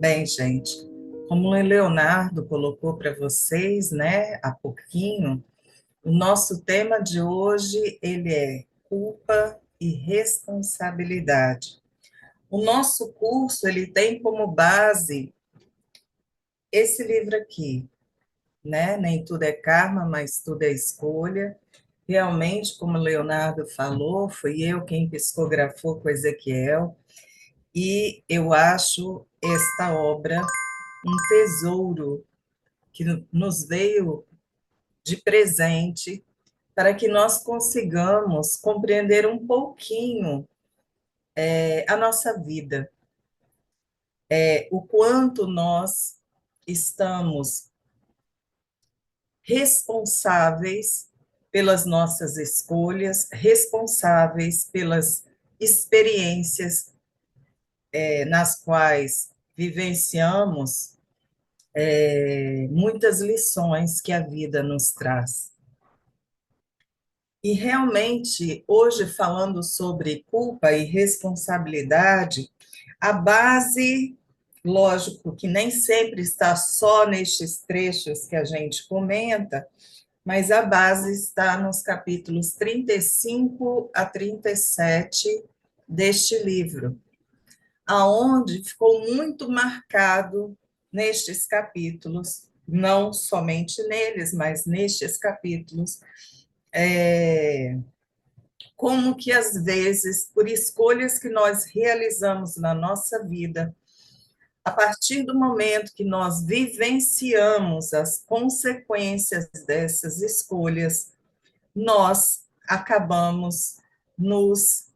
Bem, gente, como o Leonardo colocou para vocês, né, há pouquinho, o nosso tema de hoje, ele é culpa e responsabilidade. O nosso curso, ele tem como base esse livro aqui, né? Nem tudo é karma, mas tudo é escolha. Realmente, como o Leonardo falou, fui eu quem psicografou com Ezequiel, e eu acho esta obra um tesouro que nos veio de presente para que nós consigamos compreender um pouquinho a nossa vida, o quanto nós estamos responsáveis pelas nossas escolhas, responsáveis pelas experiências nas quais vivenciamos muitas lições que a vida nos traz. E realmente, hoje, falando sobre culpa e responsabilidade, a base, lógico que nem sempre está só nestes trechos que a gente comenta, mas a base está nos capítulos 35 a 37 deste livro, aonde ficou muito marcado nestes capítulos, não somente neles, mas nestes capítulos, é, como que às vezes, por escolhas que nós realizamos na nossa vida, a partir do momento que nós vivenciamos as consequências dessas escolhas, nós acabamos nos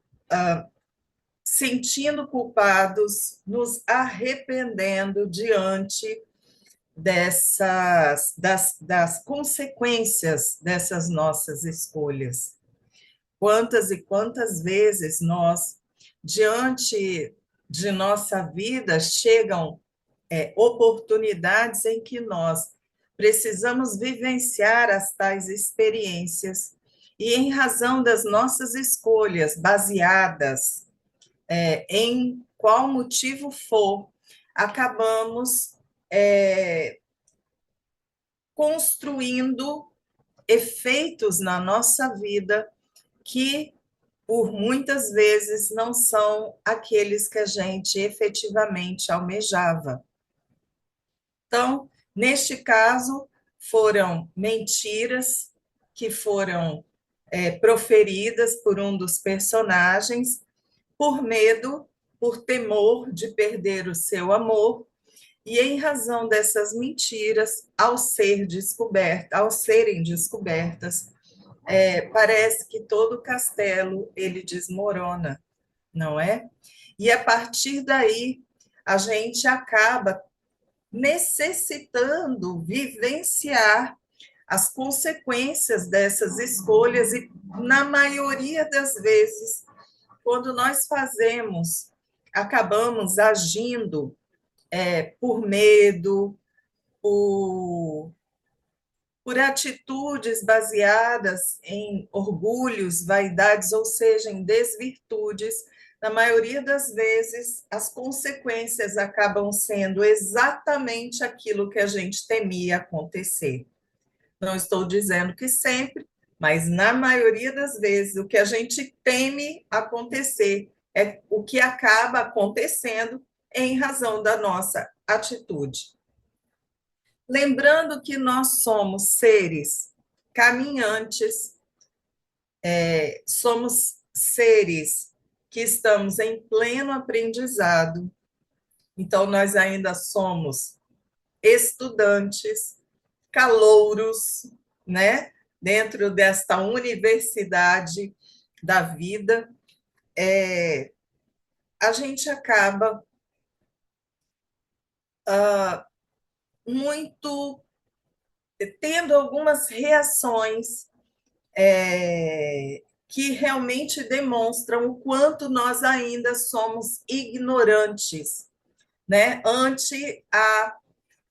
sentindo culpados, nos arrependendo diante das consequências dessas nossas escolhas. Quantas e quantas vezes nós, diante de nossa vida, chegam oportunidades em que nós precisamos vivenciar as tais experiências e, em razão das nossas escolhas, baseadas em qual motivo for, acabamos construindo efeitos na nossa vida que por muitas vezes não são aqueles que a gente efetivamente almejava. Então, neste caso, foram mentiras que foram proferidas por um dos personagens por medo, por temor de perder o seu amor, e em razão dessas mentiras, ao serem descobertas, parece que todo o castelo ele desmorona, não é? E a partir daí a gente acaba necessitando vivenciar as consequências dessas escolhas e na maioria das vezes, quando nós fazemos, acabamos agindo por medo, por por atitudes baseadas em orgulhos, vaidades, ou seja, em desvirtudes, na maioria das vezes, as consequências acabam sendo exatamente aquilo que a gente temia acontecer. Não estou dizendo que sempre, mas na maioria das vezes, o que a gente teme acontecer é o que acaba acontecendo em razão da nossa atitude. Lembrando que nós somos seres caminhantes, somos seres que estamos em pleno aprendizado, então nós ainda somos estudantes, calouros, né? Dentro desta universidade da vida, a gente acaba muito tendo algumas reações que realmente demonstram o quanto nós ainda somos ignorantes, né, ante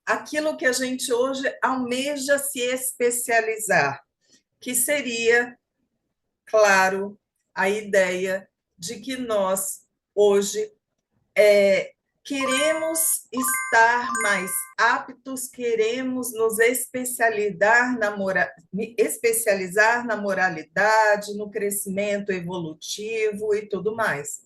aquilo que a gente hoje almeja se especializar, que seria, claro, a ideia de que nós hoje queremos estar mais aptos, queremos nos especializar na moralidade, no crescimento evolutivo e tudo mais.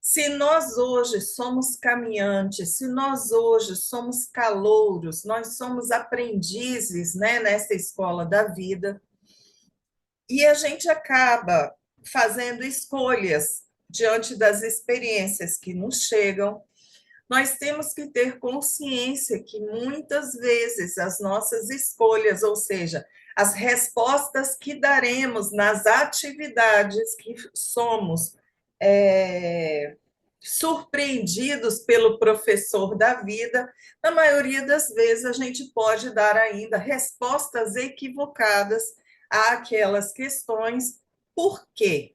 Se nós hoje somos caminhantes, se nós hoje somos calouros, nós somos aprendizes, né, nessa escola da vida, e a gente acaba fazendo escolhas diante das experiências que nos chegam, nós temos que ter consciência que muitas vezes as nossas escolhas, ou seja, as respostas que daremos nas atividades que somos surpreendidos pelo professor da vida, na maioria das vezes a gente pode dar ainda respostas equivocadas àquelas questões. Por quê?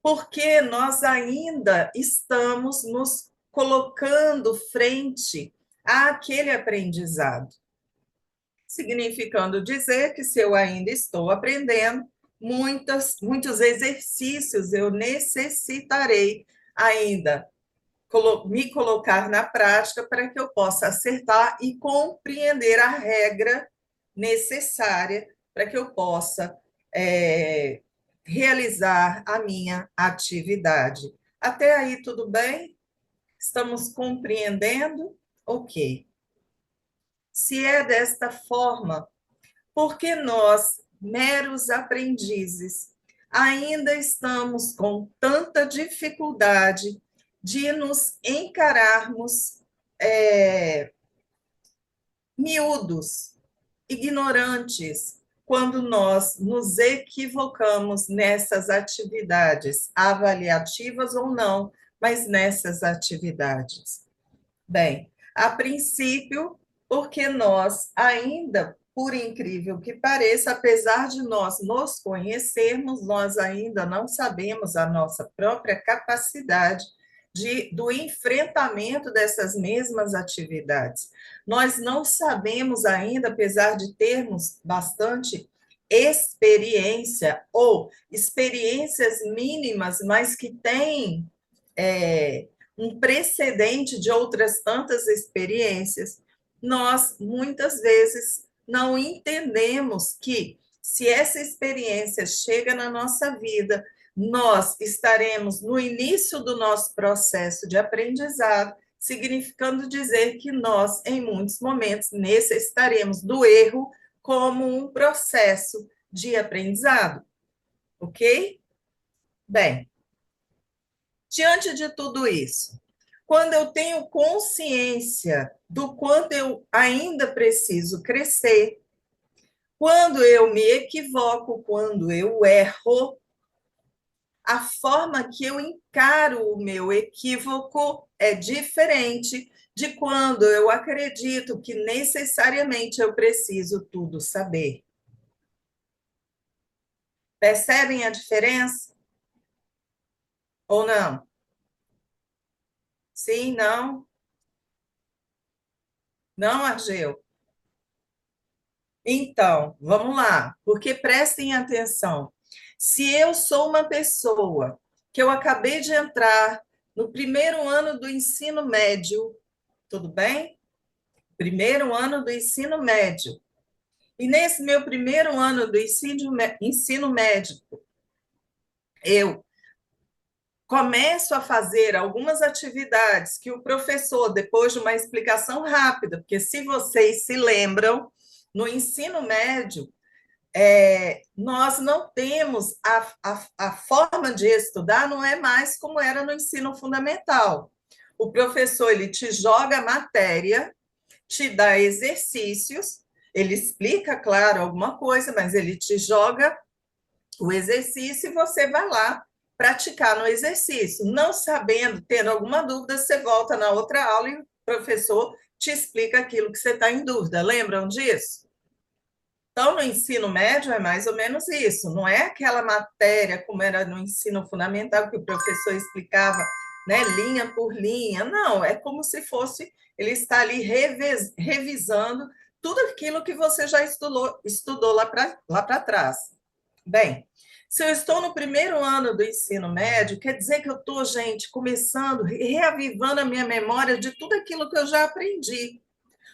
Porque nós ainda estamos nos colocando frente àquele aprendizado, significando dizer que se eu ainda estou aprendendo, muitos exercícios eu necessitarei ainda me colocar na prática para que eu possa acertar e compreender a regra necessária para que eu possa realizar a minha atividade. Até aí, tudo bem? Estamos compreendendo? Ok. Se é desta forma, por que nós, meros aprendizes, ainda estamos com tanta dificuldade de nos encararmos miúdos, ignorantes, quando nós nos equivocamos nessas atividades, avaliativas ou não, mas nessas atividades? Bem, a princípio, porque nós ainda, por incrível que pareça, apesar de nós nos conhecermos, nós ainda não sabemos a nossa própria capacidade do enfrentamento dessas mesmas atividades. Nós não sabemos ainda, apesar de termos bastante experiência ou experiências mínimas, mas que têm um precedente de outras tantas experiências, nós muitas vezes não entendemos que, se essa experiência chega na nossa vida, nós estaremos no início do nosso processo de aprendizado, significando dizer que nós, em muitos momentos, necessitaremos do erro como um processo de aprendizado. Ok? Bem, diante de tudo isso, quando eu tenho consciência do quanto eu ainda preciso crescer, quando eu me equivoco, quando eu erro, a forma que eu encaro o meu equívoco é diferente de quando eu acredito que necessariamente eu preciso tudo saber. Percebem a diferença? Ou não? Sim, não? Não, Argeu? Então, vamos lá, porque prestem atenção. Se eu sou uma pessoa que eu acabei de entrar no primeiro ano do ensino médio, tudo bem? Primeiro ano do ensino médio. E nesse meu primeiro ano do ensino médio, eu começo a fazer algumas atividades que o professor, depois de uma explicação rápida, porque se vocês se lembram, no ensino médio, nós não temos a forma de estudar, não é mais como era no ensino fundamental. O professor ele te joga a matéria, te dá exercícios, ele explica, claro, alguma coisa, mas ele te joga o exercício e você vai lá praticar no exercício. Não sabendo, tendo alguma dúvida, você volta na outra aula e o professor te explica aquilo que você está em dúvida. Lembram disso? Então, no ensino médio é mais ou menos isso. Não é aquela matéria como era no ensino fundamental, que o professor explicava, né, linha por linha. Não, é como se fosse ele está ali revisando tudo aquilo que você já estudou lá para trás. Bem, Se eu estou no primeiro ano do ensino médio, quer dizer que eu estou, gente, começando, reavivando a minha memória de tudo aquilo que eu já aprendi.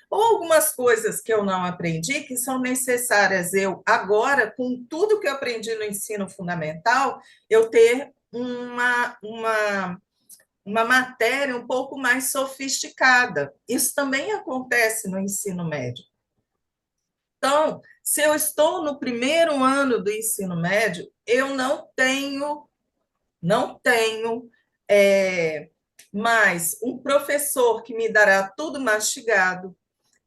Ou algumas coisas que eu não aprendi, que são necessárias eu, agora, com tudo que eu aprendi no ensino fundamental, eu ter uma matéria um pouco mais sofisticada. Isso também acontece no ensino médio. Então, se eu estou no primeiro ano do ensino médio, eu não tenho mais um professor que me dará tudo mastigado.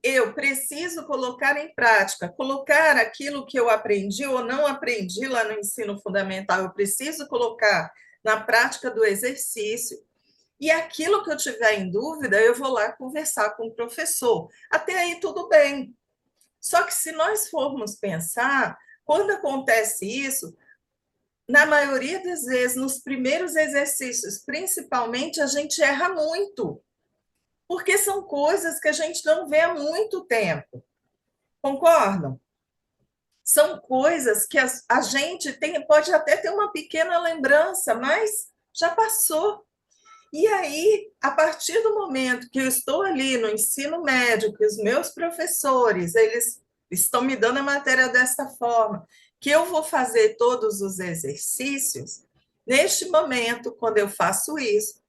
Eu preciso colocar em prática, colocar aquilo que eu aprendi ou não aprendi lá no ensino fundamental, eu preciso colocar na prática do exercício. E aquilo que eu tiver em dúvida, eu vou lá conversar com o professor. Até aí tudo bem. Só que se nós formos pensar, quando acontece isso, na maioria das vezes, nos primeiros exercícios, principalmente, a gente erra muito, porque são coisas que a gente não vê há muito tempo. Concordam? São coisas que a gente pode até ter uma pequena lembrança, mas já passou. E aí, a partir do momento que eu estou ali no ensino médio, que os meus professores, eles estão me dando a matéria dessa forma, que eu vou fazer todos os exercícios, neste momento, quando eu faço isso,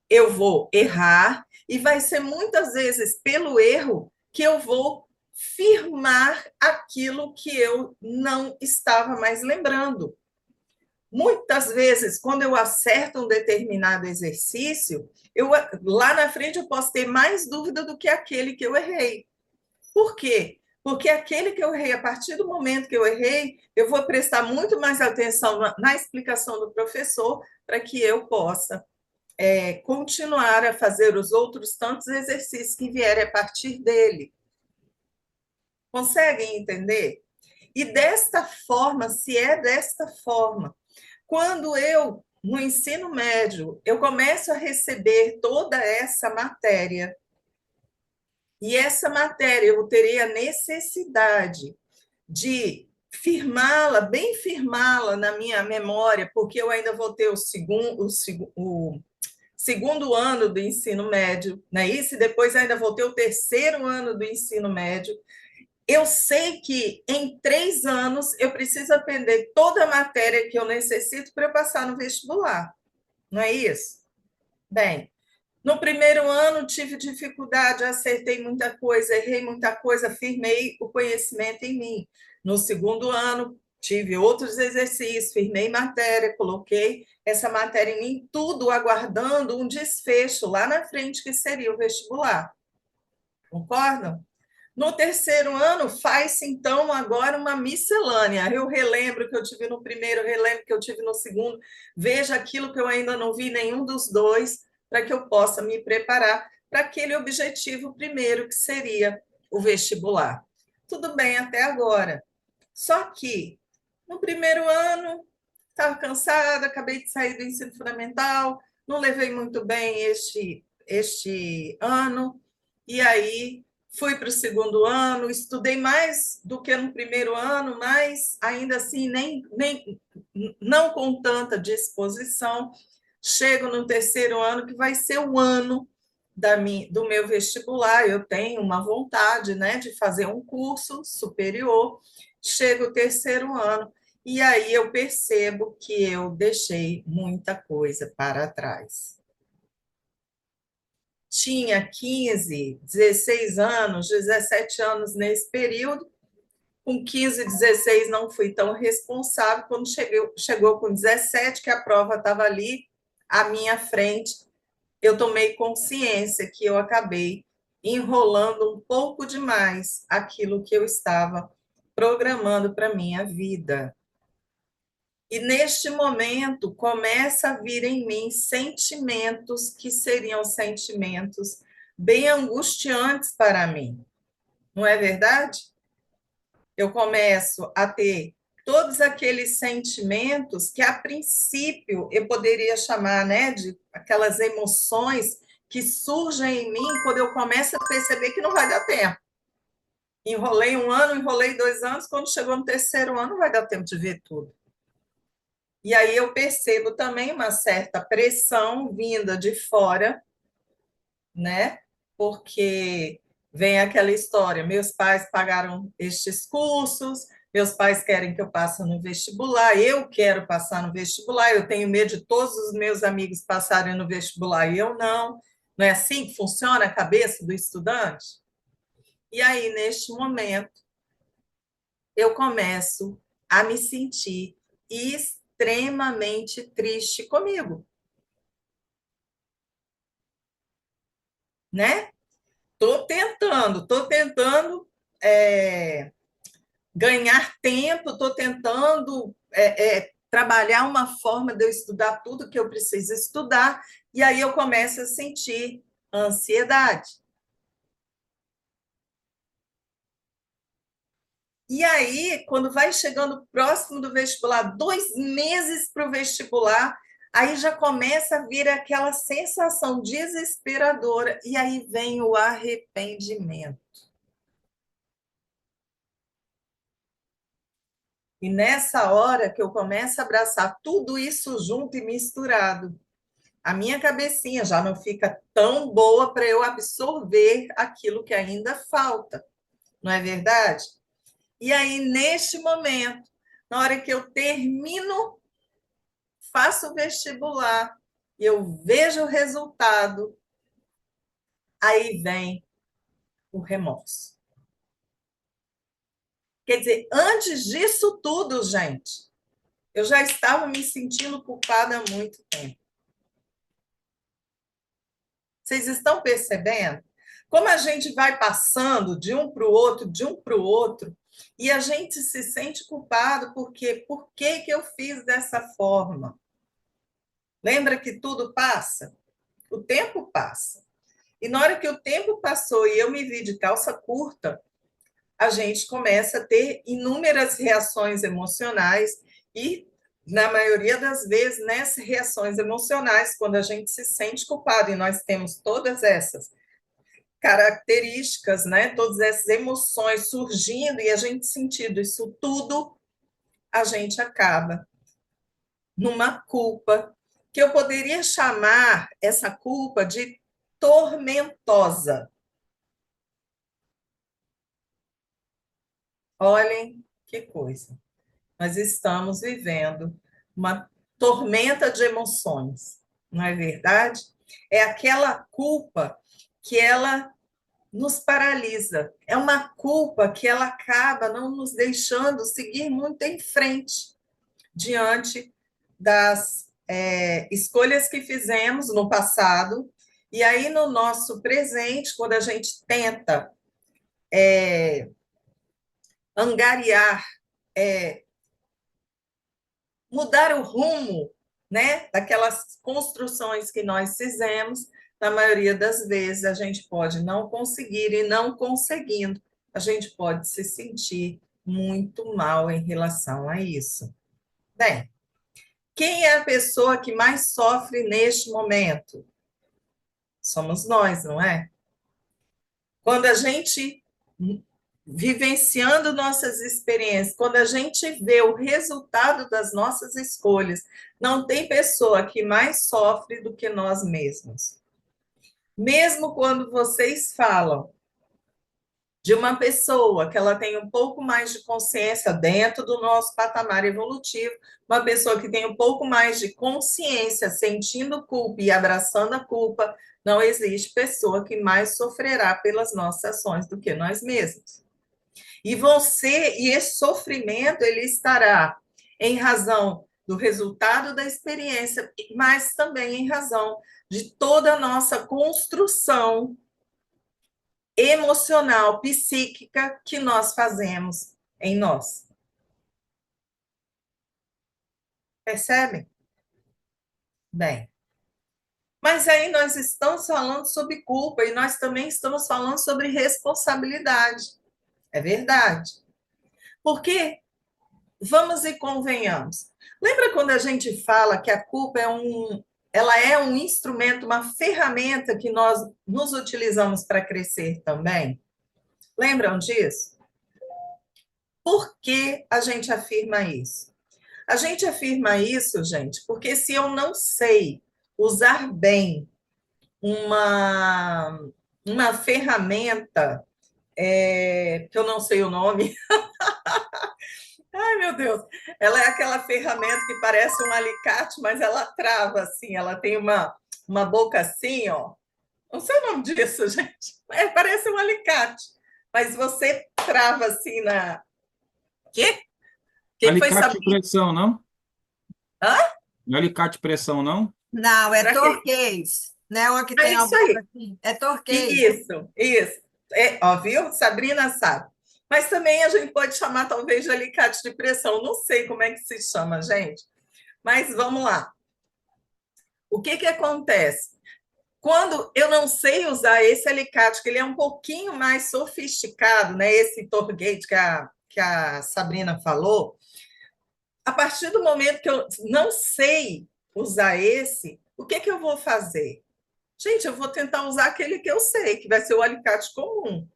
eu vou errar, e vai ser muitas vezes pelo erro que eu vou firmar aquilo que eu não estava mais lembrando. Muitas vezes, quando eu acerto um determinado exercício, lá na frente eu posso ter mais dúvida do que aquele que eu errei. Por quê? Porque aquele que eu errei, a partir do momento que eu errei, eu vou prestar muito mais atenção na explicação do professor para que eu possa continuar a fazer os outros tantos exercícios que vierem a partir dele. Conseguem entender? E desta forma, se é desta forma, quando eu, no ensino médio, eu começo a receber toda essa matéria, e essa matéria eu terei a necessidade de firmá-la, bem firmá-la na minha memória, porque eu ainda vou ter o segundo ano do ensino médio, não é isso? E depois ainda vou ter o terceiro ano do ensino médio. Eu sei que em 3 anos eu preciso aprender toda a matéria que eu necessito para eu passar no vestibular, não é isso? Bem, no primeiro ano tive dificuldade, acertei muita coisa, errei muita coisa, firmei o conhecimento em mim. No segundo ano, tive outros exercícios, firmei matéria, coloquei essa matéria em mim, tudo aguardando um desfecho lá na frente, que seria o vestibular. Concordam? No terceiro ano, faz-se, então, agora uma miscelânea. Eu relembro que eu tive no primeiro, relembro que eu tive no segundo, veja aquilo que eu ainda não vi nenhum dos dois, para que eu possa me preparar para aquele objetivo primeiro, que seria o vestibular. Tudo bem até agora. Só que, no primeiro ano, estava cansada, acabei de sair do ensino fundamental, não levei muito bem este ano, e aí fui para o segundo ano, estudei mais do que no primeiro ano, mas ainda assim não com tanta disposição. Chego no terceiro ano, que vai ser o ano do meu vestibular. Eu tenho uma vontade, né, de fazer um curso superior. Chego o terceiro ano, e aí eu percebo que eu deixei muita coisa para trás. Tinha 15, 16 anos, 17 anos nesse período. Com 15, 16 não fui tão responsável. Quando chegou com 17, que a prova estava ali à minha frente, eu tomei consciência que eu acabei enrolando um pouco demais aquilo que eu estava programando para a minha vida. E neste momento começa a vir em mim sentimentos que seriam sentimentos bem angustiantes para mim, não é verdade? Eu começo a ter todos aqueles sentimentos que, a princípio, eu poderia chamar, né, de aquelas emoções que surgem em mim quando eu começo a perceber que não vai dar tempo. Enrolei um ano, enrolei 2 anos, quando chegou no terceiro ano, não vai dar tempo de ver tudo. E aí eu percebo também uma certa pressão vinda de fora, né? Porque vem aquela história: meus pais pagaram estes cursos, meus pais querem que eu passe no vestibular, eu quero passar no vestibular, eu tenho medo de todos os meus amigos passarem no vestibular e eu não. Não é assim que funciona a cabeça do estudante? E aí, neste momento, eu começo a me sentir extremamente triste comigo, né? Tô tentando é, ganhar tempo, tô tentando trabalhar uma forma de eu estudar tudo que eu preciso estudar, e aí eu começo a sentir ansiedade. E aí, quando vai chegando próximo do vestibular, 2 meses para o vestibular, aí já começa a vir aquela sensação desesperadora, e aí vem o arrependimento. E nessa hora que eu começo a abraçar tudo isso junto e misturado, a minha cabecinha já não fica tão boa para eu absorver aquilo que ainda falta, não é verdade? E aí, neste momento, na hora que eu termino, faço o vestibular, eu vejo o resultado, aí vem o remorso. Quer dizer, antes disso tudo, gente, eu já estava me sentindo culpada há muito tempo. Vocês estão percebendo? Como a gente vai passando de um para o outro, de um para o outro, e a gente se sente culpado porque por que eu fiz dessa forma? Lembra que tudo passa? O tempo passa. E na hora que o tempo passou e eu me vi de calça curta, a gente começa a ter inúmeras reações emocionais e, na maioria das vezes, nessas reações emocionais, quando a gente se sente culpado, e nós temos todas essas características, né? Todas essas emoções surgindo e a gente sentindo isso tudo, a gente acaba numa culpa que eu poderia chamar essa culpa de tormentosa. Olhem que coisa. Nós estamos vivendo uma tormenta de emoções, não é verdade? É aquela culpa que ela nos paralisa. É uma culpa que ela acaba não nos deixando seguir muito em frente diante das escolhas que fizemos no passado. E aí, no nosso presente, quando a gente tenta angariar, é, mudar o rumo, né, daquelas construções que nós fizemos, na maioria das vezes a gente pode não conseguir e não conseguindo, a gente pode se sentir muito mal em relação a isso. Bem, quem é a pessoa que mais sofre neste momento? Somos nós, não é? Quando a gente vivenciando nossas experiências, quando a gente vê o resultado das nossas escolhas, não tem pessoa que mais sofre do que nós mesmos. Mesmo quando vocês falam de uma pessoa que ela tem um pouco mais de consciência dentro do nosso patamar evolutivo, uma pessoa que tem um pouco mais de consciência, sentindo culpa e abraçando a culpa, não existe pessoa que mais sofrerá pelas nossas ações do que nós mesmos. E esse sofrimento, ele estará em razão do resultado da experiência, mas também em razão de toda a nossa construção emocional, psíquica que nós fazemos em nós. Percebem? Bem, mas aí nós estamos falando sobre culpa e nós também estamos falando sobre responsabilidade. É verdade. Porque vamos e convenhamos. Lembra quando a gente fala que a culpa ela é um instrumento, uma ferramenta que nós nos utilizamos para crescer também? Lembram disso? Por que a gente afirma isso? A gente afirma isso, gente, porque se eu não sei usar bem uma, uma ferramenta, que eu não sei o nome, ai meu Deus, ela é aquela ferramenta que parece um alicate, mas ela trava assim, ela tem uma boca assim, ó. Não sei o nome disso, gente. Parece um alicate, mas você trava assim na. Quê? Que foi Alicate de saber? pressão, não? Hã? Não é alicate de pressão, não? Não, é Para quê? torquês. Não é uma que É tem a isso boca aí. assim. É torquês. Isso, isso. Ó, viu? Sabrina sabe. Mas também a gente pode chamar, talvez, de alicate de pressão. Não sei como é que se chama, gente. Mas vamos lá. O que que acontece? Quando eu não sei usar esse alicate, que ele é um pouquinho mais sofisticado, né? Esse Torgate que a Sabrina falou, a partir do momento que eu não sei usar esse, o que que eu vou fazer? Gente, eu vou tentar usar aquele que eu sei, que vai ser o alicate comum.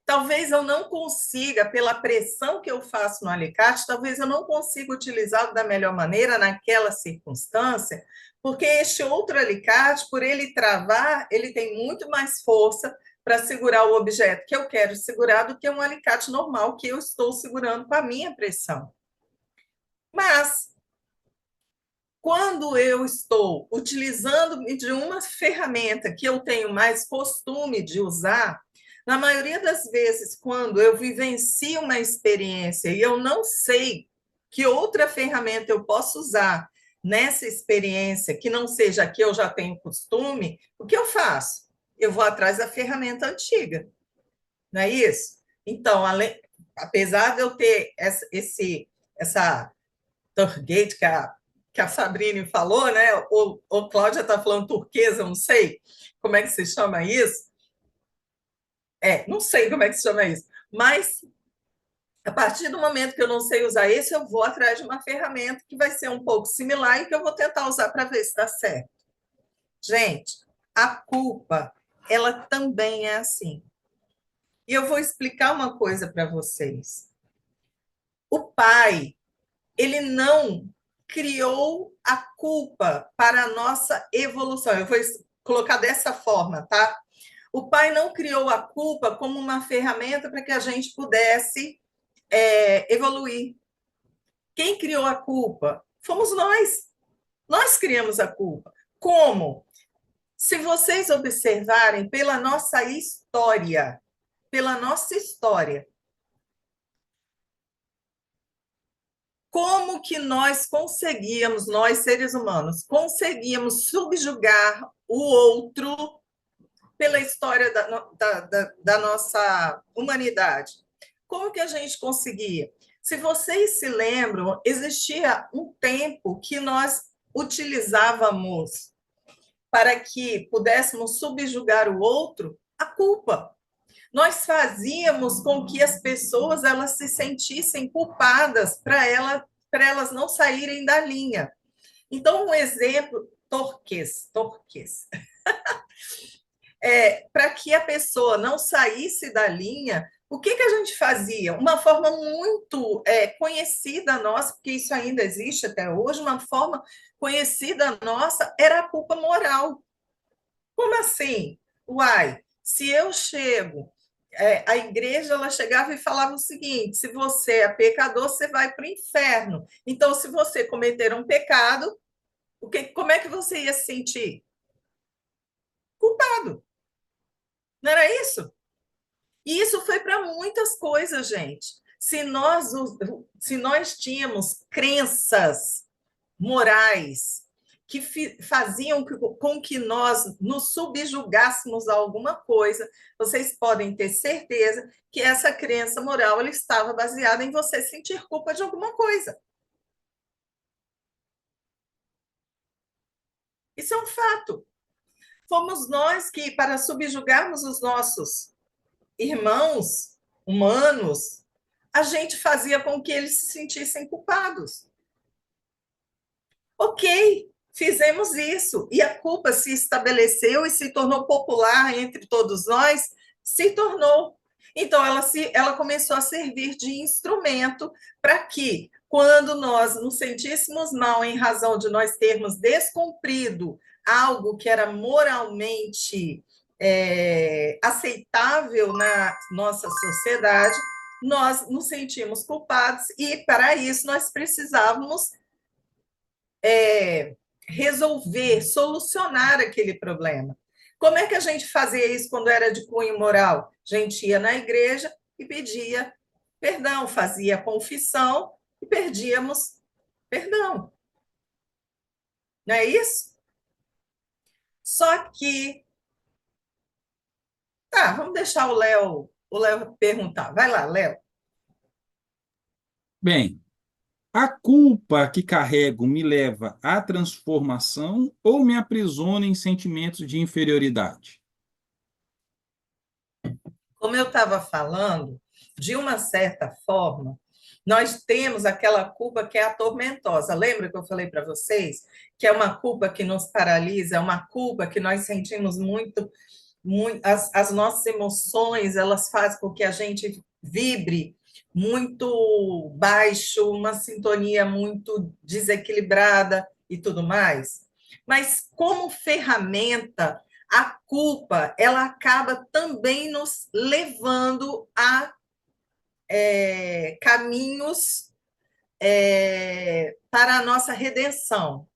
Talvez eu não consiga, pela pressão que eu faço no alicate, talvez eu não consiga utilizá-lo da melhor maneira naquela circunstância, porque este outro alicate, por ele travar, ele tem muito mais força para segurar o objeto que eu quero segurar do que um alicate normal que eu estou segurando com a minha pressão. Mas quando eu estou utilizando de uma ferramenta que eu tenho mais costume de usar, na maioria das vezes, quando eu vivencio uma experiência e eu não sei que outra ferramenta eu posso usar nessa experiência que não seja a que eu já tenho costume, o que eu faço? Eu vou atrás da ferramenta antiga, não é isso? Então, apesar de eu ter essa Turgate que a Sabrine falou, né? Ou Cláudia está falando turquesa, eu não sei como é que se chama isso. Não sei como é que se chama isso. Mas a partir do momento que eu não sei usar esse, eu vou atrás de uma ferramenta que vai ser um pouco similar e que eu vou tentar usar para ver se dá certo. Gente, a culpa, ela também é assim. E eu vou explicar uma coisa para vocês. O pai, ele não criou a culpa para a nossa evolução. Eu vou colocar dessa forma, tá? O pai não criou a culpa como uma ferramenta para que a gente pudesse evoluir. Quem criou a culpa? Fomos nós. Nós criamos a culpa. Como? Se vocês observarem pela nossa história, como que nós conseguíamos, nós seres humanos, conseguíamos subjugar o outro pela história da nossa humanidade? Como que a gente conseguia? Se vocês se lembram, existia um tempo que nós utilizávamos para que pudéssemos subjugar o outro, a culpa. Nós fazíamos com que as pessoas elas se sentissem culpadas para elas não saírem da linha. Então, um exemplo, torques. Para que a pessoa não saísse da linha, o que a gente fazia? Uma forma muito conhecida nossa, porque isso ainda existe até hoje, uma forma conhecida nossa era a culpa moral. Como assim? Uai, se eu chego, a igreja ela chegava e falava o seguinte: se você é pecador, você vai para o inferno. Então, se você cometer um pecado, como é que você ia se sentir? Culpado. Não era isso? E isso foi para muitas coisas, gente. Se nós tínhamos crenças morais que faziam com que nós nos subjugássemos a alguma coisa, vocês podem ter certeza que essa crença moral ela estava baseada em você sentir culpa de alguma coisa. Isso é um fato. Fomos nós que, para subjugarmos os nossos irmãos humanos, a gente fazia com que eles se sentissem culpados. Ok, fizemos isso. E a culpa se estabeleceu e se tornou popular entre todos nós? Se tornou. Então, ela começou a servir de instrumento para que, quando nós nos sentíssemos mal em razão de nós termos descumprido algo que era moralmente aceitável na nossa sociedade, nós nos sentimos culpados e, para isso, nós precisávamos resolver, solucionar aquele problema. Como é que a gente fazia isso quando era de cunho moral? A gente ia na igreja e pedia perdão, fazia confissão e pedíamos perdão. Não é isso? Só que... Tá, vamos deixar o Léo perguntar. Vai lá, Léo. Bem, a culpa que carrego me leva à transformação ou me aprisiona em sentimentos de inferioridade? Como eu estava falando, de uma certa forma, nós temos aquela culpa que é atormentosa. Lembra que eu falei para vocês que é uma culpa que nos paralisa, é uma culpa que nós sentimos muito, as nossas emoções, elas fazem com que a gente vibre muito baixo, uma sintonia muito desequilibrada e tudo mais. Mas como ferramenta, a culpa, ela acaba também nos levando a caminhos para a nossa redenção.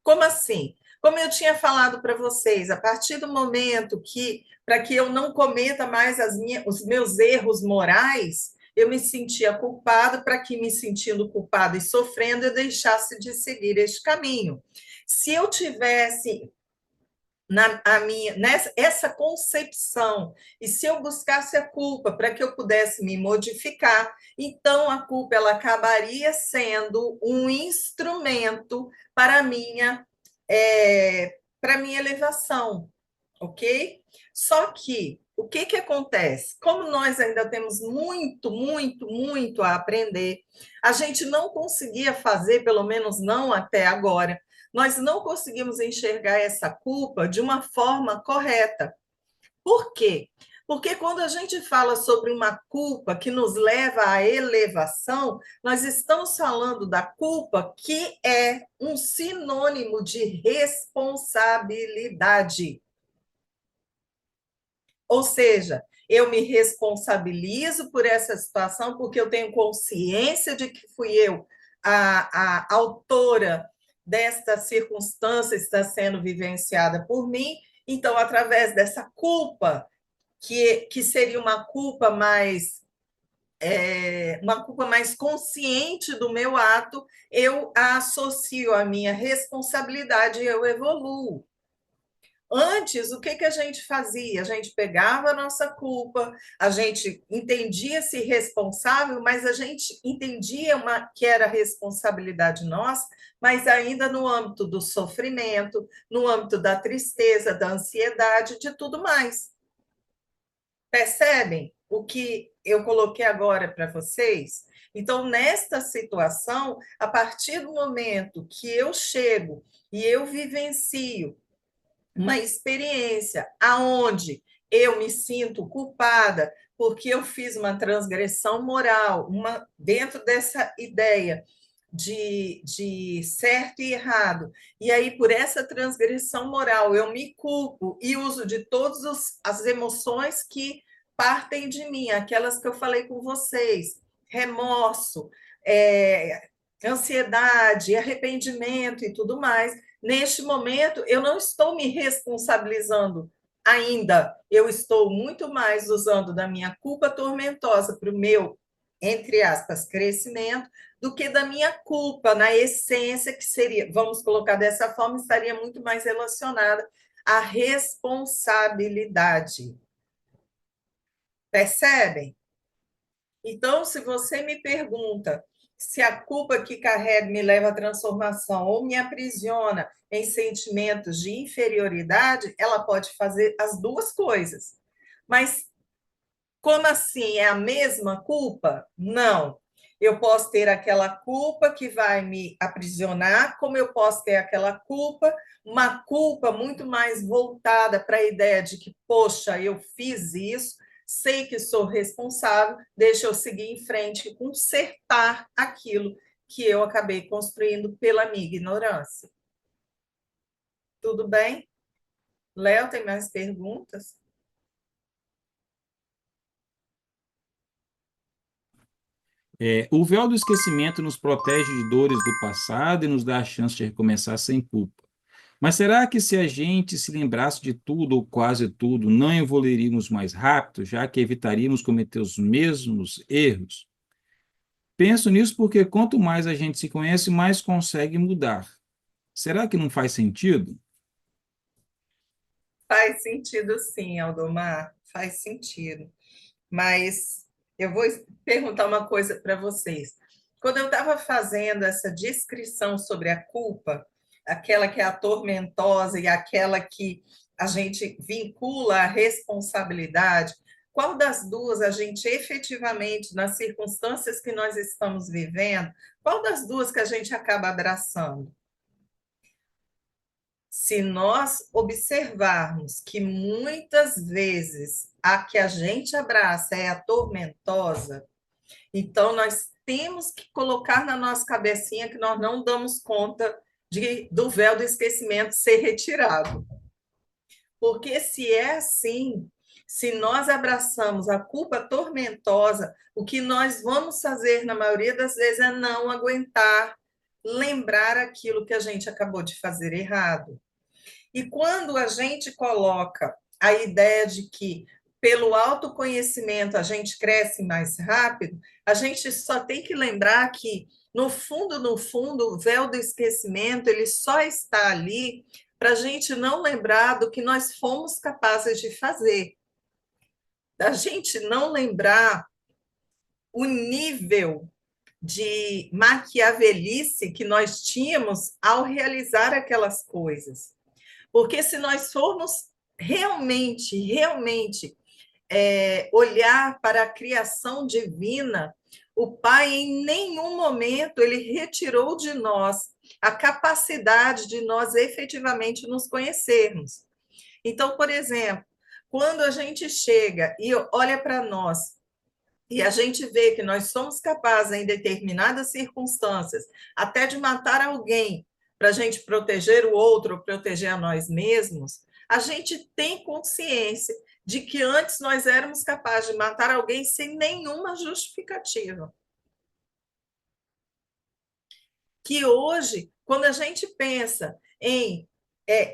Como assim? Como eu tinha falado para vocês, a partir do momento que, para que eu não cometa mais os meus erros morais, eu me sentia culpado, para que, me sentindo culpado e sofrendo, eu deixasse de seguir este caminho. Se eu tivesse essa concepção, e se eu buscasse a culpa para que eu pudesse me modificar, então a culpa ela acabaria sendo um instrumento para minha elevação, ok? Só que o que acontece? Como nós ainda temos muito, muito, muito a aprender, a gente não conseguia fazer, pelo menos não até agora, nós não conseguimos enxergar essa culpa de uma forma correta. Por quê? Porque quando a gente fala sobre uma culpa que nos leva à elevação, nós estamos falando da culpa que é um sinônimo de responsabilidade. Ou seja, eu me responsabilizo por essa situação porque eu tenho consciência de que fui eu a autora desta circunstância está sendo vivenciada por mim, então, através dessa culpa, que seria uma culpa mais consciente do meu ato, eu a associo à minha responsabilidade e eu evoluo. Antes, o que a gente fazia? A gente pegava a nossa culpa, a gente entendia-se responsável, mas a gente entendia que era responsabilidade nossa, mas ainda no âmbito do sofrimento, no âmbito da tristeza, da ansiedade, de tudo mais. Percebem o que eu coloquei agora para vocês? Então, nesta situação, a partir do momento que eu chego e eu vivencio uma experiência aonde eu me sinto culpada porque eu fiz uma transgressão moral, dentro dessa ideia de certo e errado, e aí por essa transgressão moral eu me culpo e uso de todas as emoções que partem de mim, aquelas que eu falei com vocês, remorso, ansiedade, arrependimento e tudo mais. Neste momento, eu não estou me responsabilizando ainda, eu estou muito mais usando da minha culpa tormentosa para o meu, entre aspas, crescimento, do que da minha culpa, na essência, que seria, vamos colocar dessa forma, estaria muito mais relacionada à responsabilidade. Percebem? Então, se você me pergunta se a culpa que carrego me leva à transformação ou me aprisiona em sentimentos de inferioridade, ela pode fazer as duas coisas. Mas como assim? É a mesma culpa? Não. Eu posso ter aquela culpa que vai me aprisionar, como eu posso ter aquela culpa, uma culpa muito mais voltada para a ideia de que, poxa, eu fiz isso, sei que sou responsável, deixa eu seguir em frente e consertar aquilo que eu acabei construindo pela minha ignorância. Tudo bem? Léo, tem mais perguntas? O véu do esquecimento nos protege de dores do passado e nos dá a chance de recomeçar sem culpa. Mas será que se a gente se lembrasse de tudo ou quase tudo, não evoluiríamos mais rápido, já que evitaríamos cometer os mesmos erros? Penso nisso porque quanto mais a gente se conhece, mais consegue mudar. Será que não faz sentido? Faz sentido sim, Aldomar, faz sentido. Mas eu vou perguntar uma coisa para vocês. Quando eu estava fazendo essa descrição sobre a culpa, aquela que é atormentosa e aquela que a gente vincula à responsabilidade, qual das duas a gente efetivamente, nas circunstâncias que nós estamos vivendo, qual das duas que a gente acaba abraçando? Se nós observarmos que muitas vezes a que a gente abraça é a tormentosa, então nós temos que colocar na nossa cabecinha que nós não damos conta do véu do esquecimento ser retirado. Porque se é assim, se nós abraçamos a culpa tormentosa, o que nós vamos fazer na maioria das vezes é não aguentar lembrar aquilo que a gente acabou de fazer errado. E quando a gente coloca a ideia de que pelo autoconhecimento a gente cresce mais rápido, a gente só tem que lembrar que, no fundo, o véu do esquecimento ele só está ali para a gente não lembrar do que nós fomos capazes de fazer. Da gente não lembrar o nível de maquiavelice que nós tínhamos ao realizar aquelas coisas. Porque se nós formos realmente olhar para a criação divina, o Pai em nenhum momento ele retirou de nós a capacidade de nós efetivamente nos conhecermos. Então, por exemplo, quando a gente chega e olha para nós e a gente vê que nós somos capazes, em determinadas circunstâncias, até de matar alguém para a gente proteger o outro, proteger a nós mesmos, a gente tem consciência de que antes nós éramos capazes de matar alguém sem nenhuma justificativa. Que hoje, quando a gente pensa em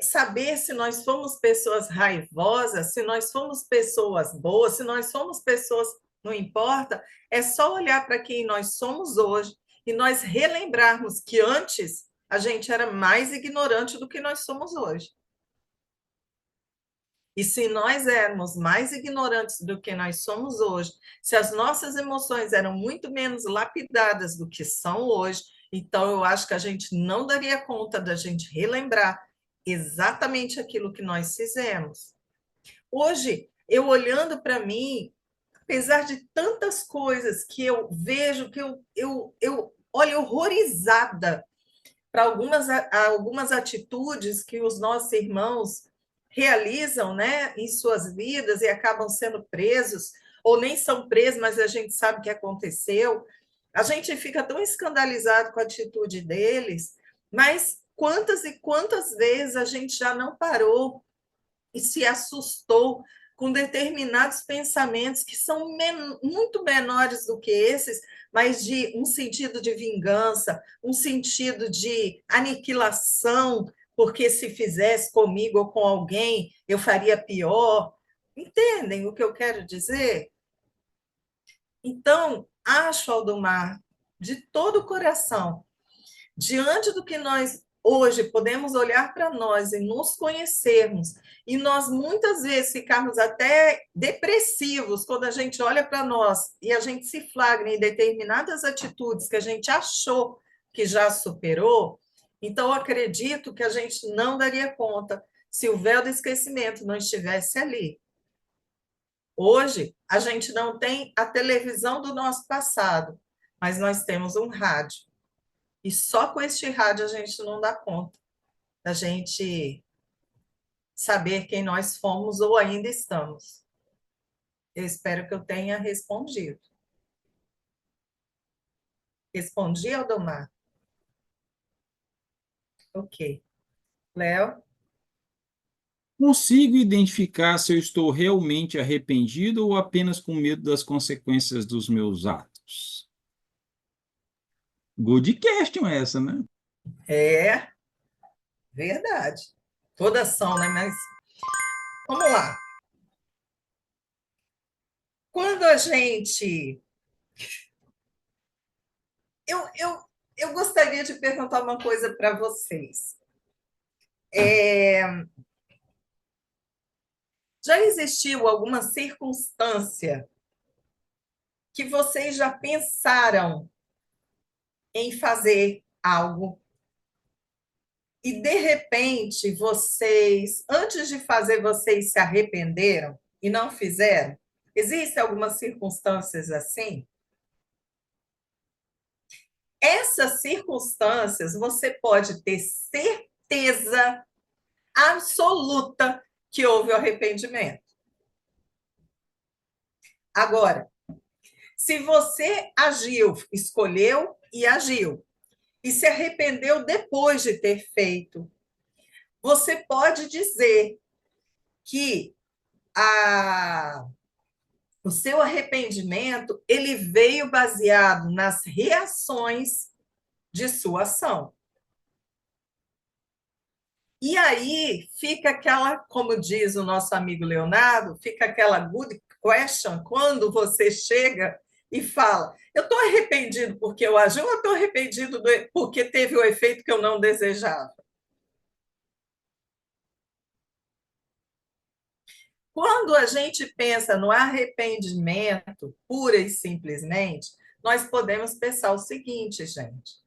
saber se nós fomos pessoas raivosas, se nós fomos pessoas boas, se nós fomos pessoas, não importa, é só olhar para quem nós somos hoje e nós relembrarmos que antes a gente era mais ignorante do que nós somos hoje. E se nós éramos mais ignorantes do que nós somos hoje, se as nossas emoções eram muito menos lapidadas do que são hoje, então eu acho que a gente não daria conta da gente relembrar exatamente aquilo que nós fizemos. Hoje, eu olhando para mim, apesar de tantas coisas que eu vejo, que eu olho horrorizada para algumas atitudes que os nossos irmãos realizam, né, em suas vidas e acabam sendo presos, ou nem são presos, mas a gente sabe o que aconteceu. A gente fica tão escandalizado com a atitude deles, mas quantas e quantas vezes a gente já não parou e se assustou com determinados pensamentos que são muito menores do que esses, mas de um sentido de vingança, um sentido de aniquilação, porque se fizesse comigo ou com alguém, eu faria pior. Entendem o que eu quero dizer? Então, acho, Aldomar, de todo o coração, diante do que nós hoje podemos olhar para nós e nos conhecermos, e nós muitas vezes ficarmos até depressivos quando a gente olha para nós e a gente se flagra em determinadas atitudes que a gente achou que já superou, então eu acredito que a gente não daria conta se o véu do esquecimento não estivesse ali. Hoje, a gente não tem a televisão do nosso passado, mas nós temos um rádio. E só com este rádio a gente não dá conta da gente saber quem nós fomos ou ainda estamos. Eu espero que eu tenha respondido. Respondi, Aldomar? Ok. Léo? Consigo identificar se eu estou realmente arrependido ou apenas com medo das consequências dos meus atos? Good question essa, né? É verdade. Todas são, né? Mas vamos lá. Quando a gente. Eu, eu, eu gostaria de perguntar uma coisa para vocês. Já existiu alguma circunstância que vocês já pensaram em fazer algo e, de repente, vocês, antes de fazer, vocês se arrependeram e não fizeram? Existem algumas circunstâncias assim? Essas circunstâncias você pode ter certeza absoluta que houve o arrependimento. Agora, se você agiu, escolheu e agiu, e se arrependeu depois de ter feito, você pode dizer que o seu arrependimento ele veio baseado nas reações de sua ação. E aí fica aquela, como diz o nosso amigo Leonardo, fica aquela good question quando você chega e fala: eu estou arrependido porque eu agi ou eu estou arrependido porque teve o efeito que eu não desejava? Quando a gente pensa no arrependimento, pura e simplesmente, nós podemos pensar o seguinte, gente: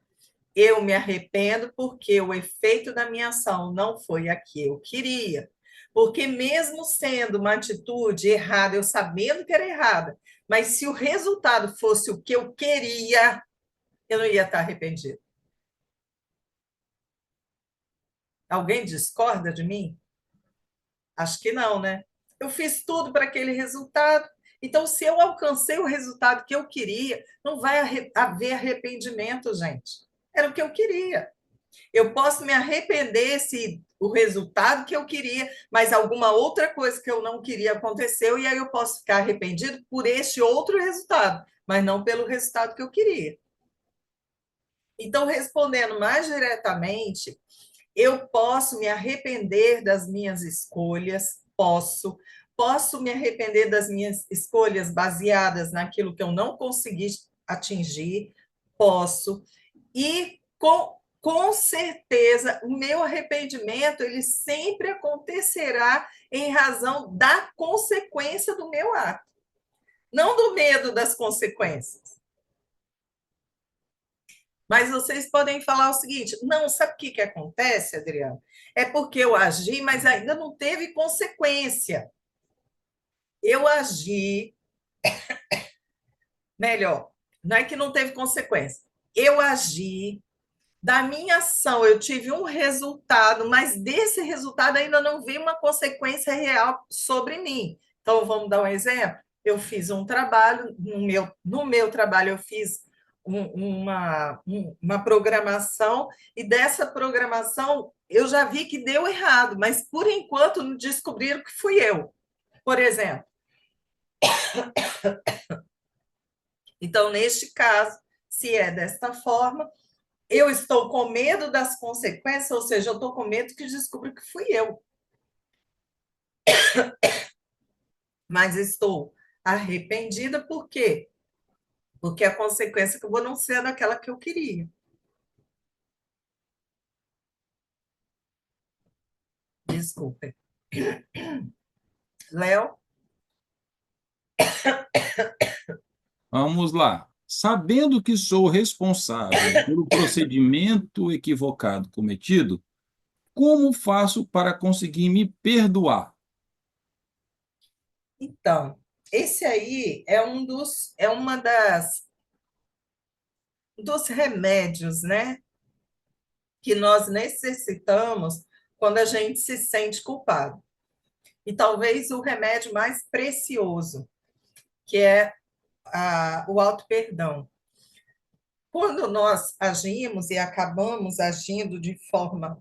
eu me arrependo porque o efeito da minha ação não foi a que eu queria. Porque, mesmo sendo uma atitude errada, eu sabendo que era errada, mas se o resultado fosse o que eu queria, eu não ia estar arrependido. Alguém discorda de mim? Acho que não, né? Eu fiz tudo para aquele resultado. Então, se eu alcancei o resultado que eu queria, não vai haver arrependimento, gente. Era o que eu queria. Eu posso me arrepender se o resultado que eu queria, mas alguma outra coisa que eu não queria aconteceu, e aí eu posso ficar arrependido por este outro resultado, mas não pelo resultado que eu queria. Então, respondendo mais diretamente, eu posso me arrepender das minhas escolhas, posso me arrepender das minhas escolhas baseadas naquilo que eu não consegui atingir, posso, e com certeza o meu arrependimento ele sempre acontecerá em razão da consequência do meu ato, não do medo das consequências. Mas vocês podem falar o seguinte: não, sabe o que acontece, Adriano? É porque eu agi, mas ainda não teve consequência. Eu agi, melhor, não é que não teve consequência. Eu agi, da minha ação eu tive um resultado, mas desse resultado ainda não vi uma consequência real sobre mim. Então, vamos dar um exemplo? Eu fiz um trabalho, no meu trabalho eu fiz uma programação, e dessa programação eu já vi que deu errado, mas por enquanto não descobriram que fui eu, por exemplo. Então, neste caso, se é desta forma, eu estou com medo das consequências, ou seja, eu estou com medo que descubra que fui eu. Mas estou arrependida por quê? Porque a consequência que eu vou não ser daquela que eu queria. Desculpe. Léo? Vamos lá. Sabendo que sou responsável pelo procedimento equivocado cometido, como faço para conseguir me perdoar? Então, esse aí é uma dos remédios, né, que nós necessitamos quando a gente se sente culpado. E talvez o remédio mais precioso. que é o auto-perdão. Quando nós agimos e acabamos agindo de forma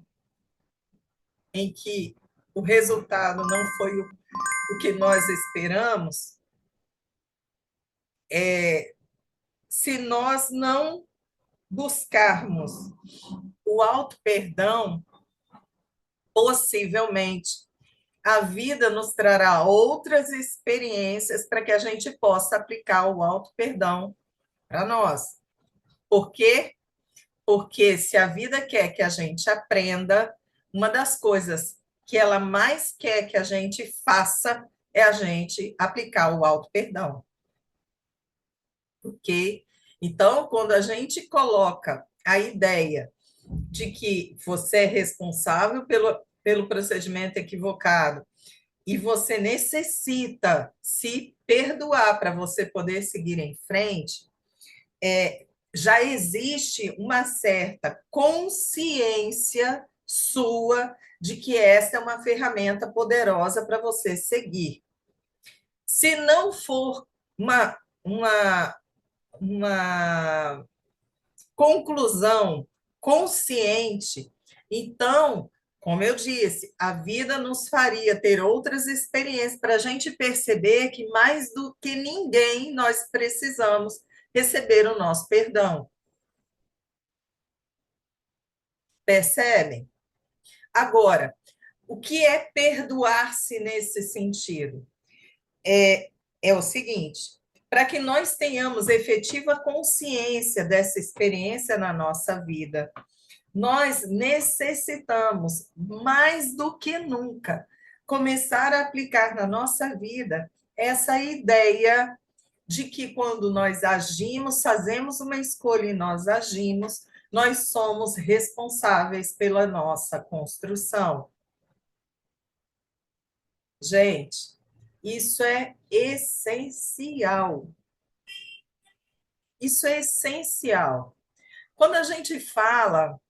em que o resultado não foi o que nós esperamos, se nós não buscarmos o auto-perdão, possivelmente a vida nos trará outras experiências para que a gente possa aplicar o auto-perdão para nós. Por quê? Porque se a vida quer que a gente aprenda, uma das coisas que ela mais quer que a gente faça é a gente aplicar o auto-perdão. Ok? Então, quando a gente coloca a ideia de que você é responsável pelo procedimento equivocado e você necessita se perdoar para você poder seguir em frente, já existe uma certa consciência sua de que essa é uma ferramenta poderosa para você seguir. Se não for uma conclusão consciente, então, como eu disse, a vida nos faria ter outras experiências para a gente perceber que mais do que ninguém nós precisamos receber o nosso perdão. Percebem? Agora, o que é perdoar-se nesse sentido? É o seguinte: para que nós tenhamos efetiva consciência dessa experiência na nossa vida, nós necessitamos, mais do que nunca, começar a aplicar na nossa vida essa ideia de que quando nós agimos, fazemos uma escolha e nós agimos, nós somos responsáveis pela nossa construção. Gente, isso é essencial. Isso é essencial. Quando a gente fala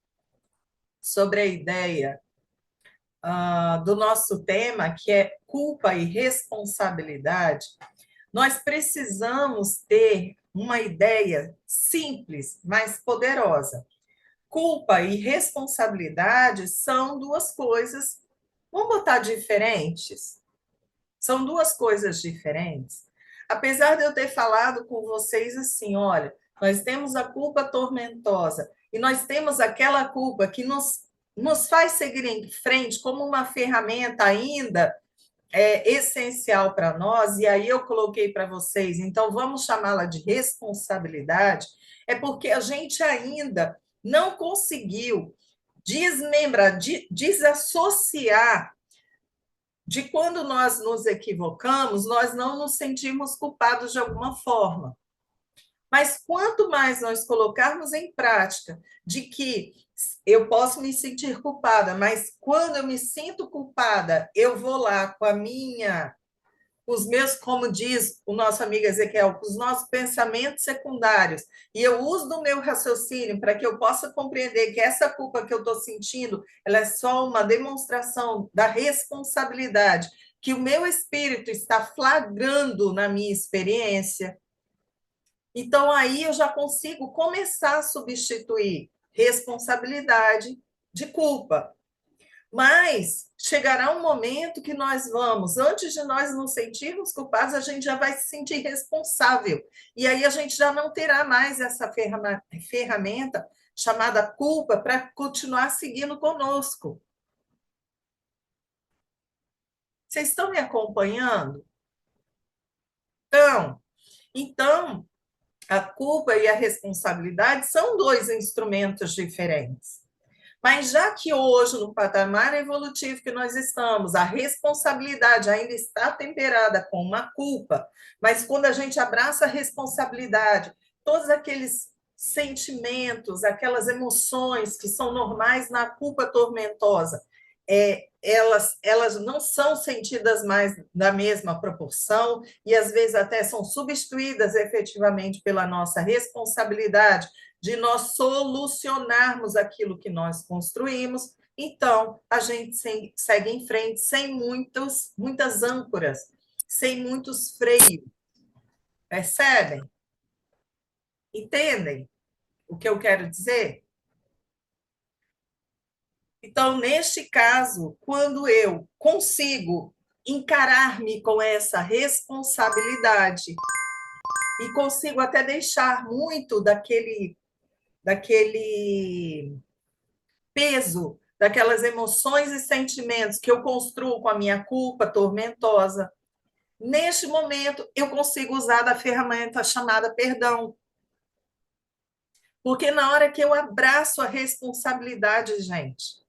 sobre a ideia do nosso tema, que é culpa e responsabilidade, nós precisamos ter uma ideia simples, mas poderosa. Culpa e responsabilidade são duas coisas, vamos botar diferentes? São duas coisas diferentes. Apesar de eu ter falado com vocês assim, olha, nós temos a culpa tormentosa e nós temos aquela culpa que nos faz seguir em frente como uma ferramenta ainda essencial para nós, e aí eu coloquei para vocês, então vamos chamá-la de responsabilidade, é porque a gente ainda não conseguiu desmembrar, desassociar de quando nós nos equivocamos, nós não nos sentimos culpados de alguma forma. Mas quanto mais nós colocarmos em prática de que eu posso me sentir culpada, mas quando eu me sinto culpada, eu vou lá com os meus, como diz o nosso amigo Ezequiel, com os nossos pensamentos secundários, e eu uso do meu raciocínio para que eu possa compreender que essa culpa que eu estou sentindo, ela é só uma demonstração da responsabilidade que o meu espírito está flagrando na minha experiência. Então, aí eu já consigo começar a substituir responsabilidade de culpa. Mas chegará um momento que nós vamos, antes de nós nos sentirmos culpados, a gente já vai se sentir responsável. E aí a gente já não terá mais essa ferramenta chamada culpa para continuar seguindo conosco. Vocês estão me acompanhando? Então, a culpa e a responsabilidade são dois instrumentos diferentes. Mas já que hoje, no patamar evolutivo que nós estamos, a responsabilidade ainda está temperada com uma culpa, mas quando a gente abraça a responsabilidade, todos aqueles sentimentos, aquelas emoções que são normais na culpa tormentosa, elas não são sentidas mais na mesma proporção e às vezes até são substituídas efetivamente pela nossa responsabilidade de nós solucionarmos aquilo que nós construímos. Então, a gente segue em frente sem muitas âncoras, sem muitos freios. Percebem? Entendem o que eu quero dizer? Então, neste caso, quando eu consigo encarar-me com essa responsabilidade e consigo até deixar muito daquele peso, daquelas emoções e sentimentos que eu construo com a minha culpa tormentosa, neste momento eu consigo usar da ferramenta chamada perdão. Porque na hora que eu abraço a responsabilidade, gente,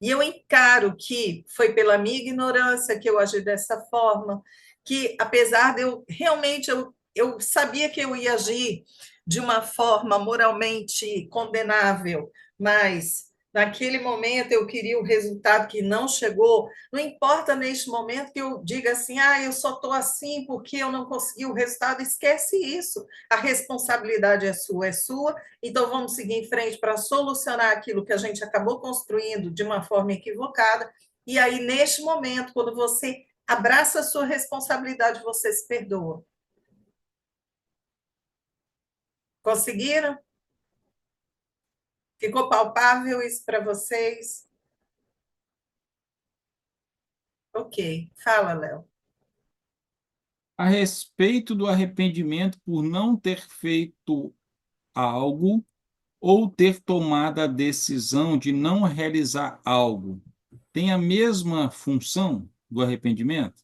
e eu encaro que foi pela minha ignorância que eu agi dessa forma, que apesar de eu realmente eu sabia que eu ia agir de uma forma moralmente condenável, mas naquele momento eu queria o resultado que não chegou. Não importa neste momento que eu diga assim, eu só estou assim porque eu não consegui o resultado. Esquece isso. A responsabilidade é sua. Então vamos seguir em frente para solucionar aquilo que a gente acabou construindo de uma forma equivocada. E aí, neste momento, quando você abraça a sua responsabilidade, você se perdoa. Conseguiram? Ficou palpável isso para vocês? Ok. Fala, Léo. A respeito do arrependimento por não ter feito algo ou ter tomado a decisão de não realizar algo, tem a mesma função do arrependimento?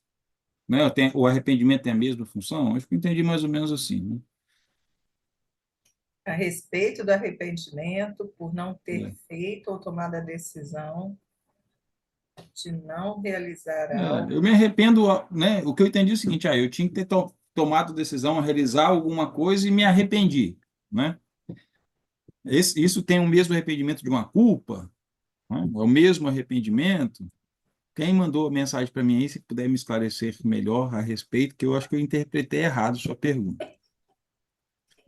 Né? O arrependimento tem a mesma função? Acho que eu entendi mais ou menos assim. Né? A respeito do arrependimento por não ter É. feito ou tomado a decisão de não realizar algo. Eu me arrependo, né? O que eu entendi é o seguinte, eu tinha que ter tomado decisão a realizar alguma coisa e me arrependi, né? Isso tem o mesmo arrependimento de uma culpa, né? É o mesmo arrependimento. Quem mandou a mensagem para mim aí, se puder me esclarecer melhor a respeito, que eu acho que eu interpretei errado sua pergunta.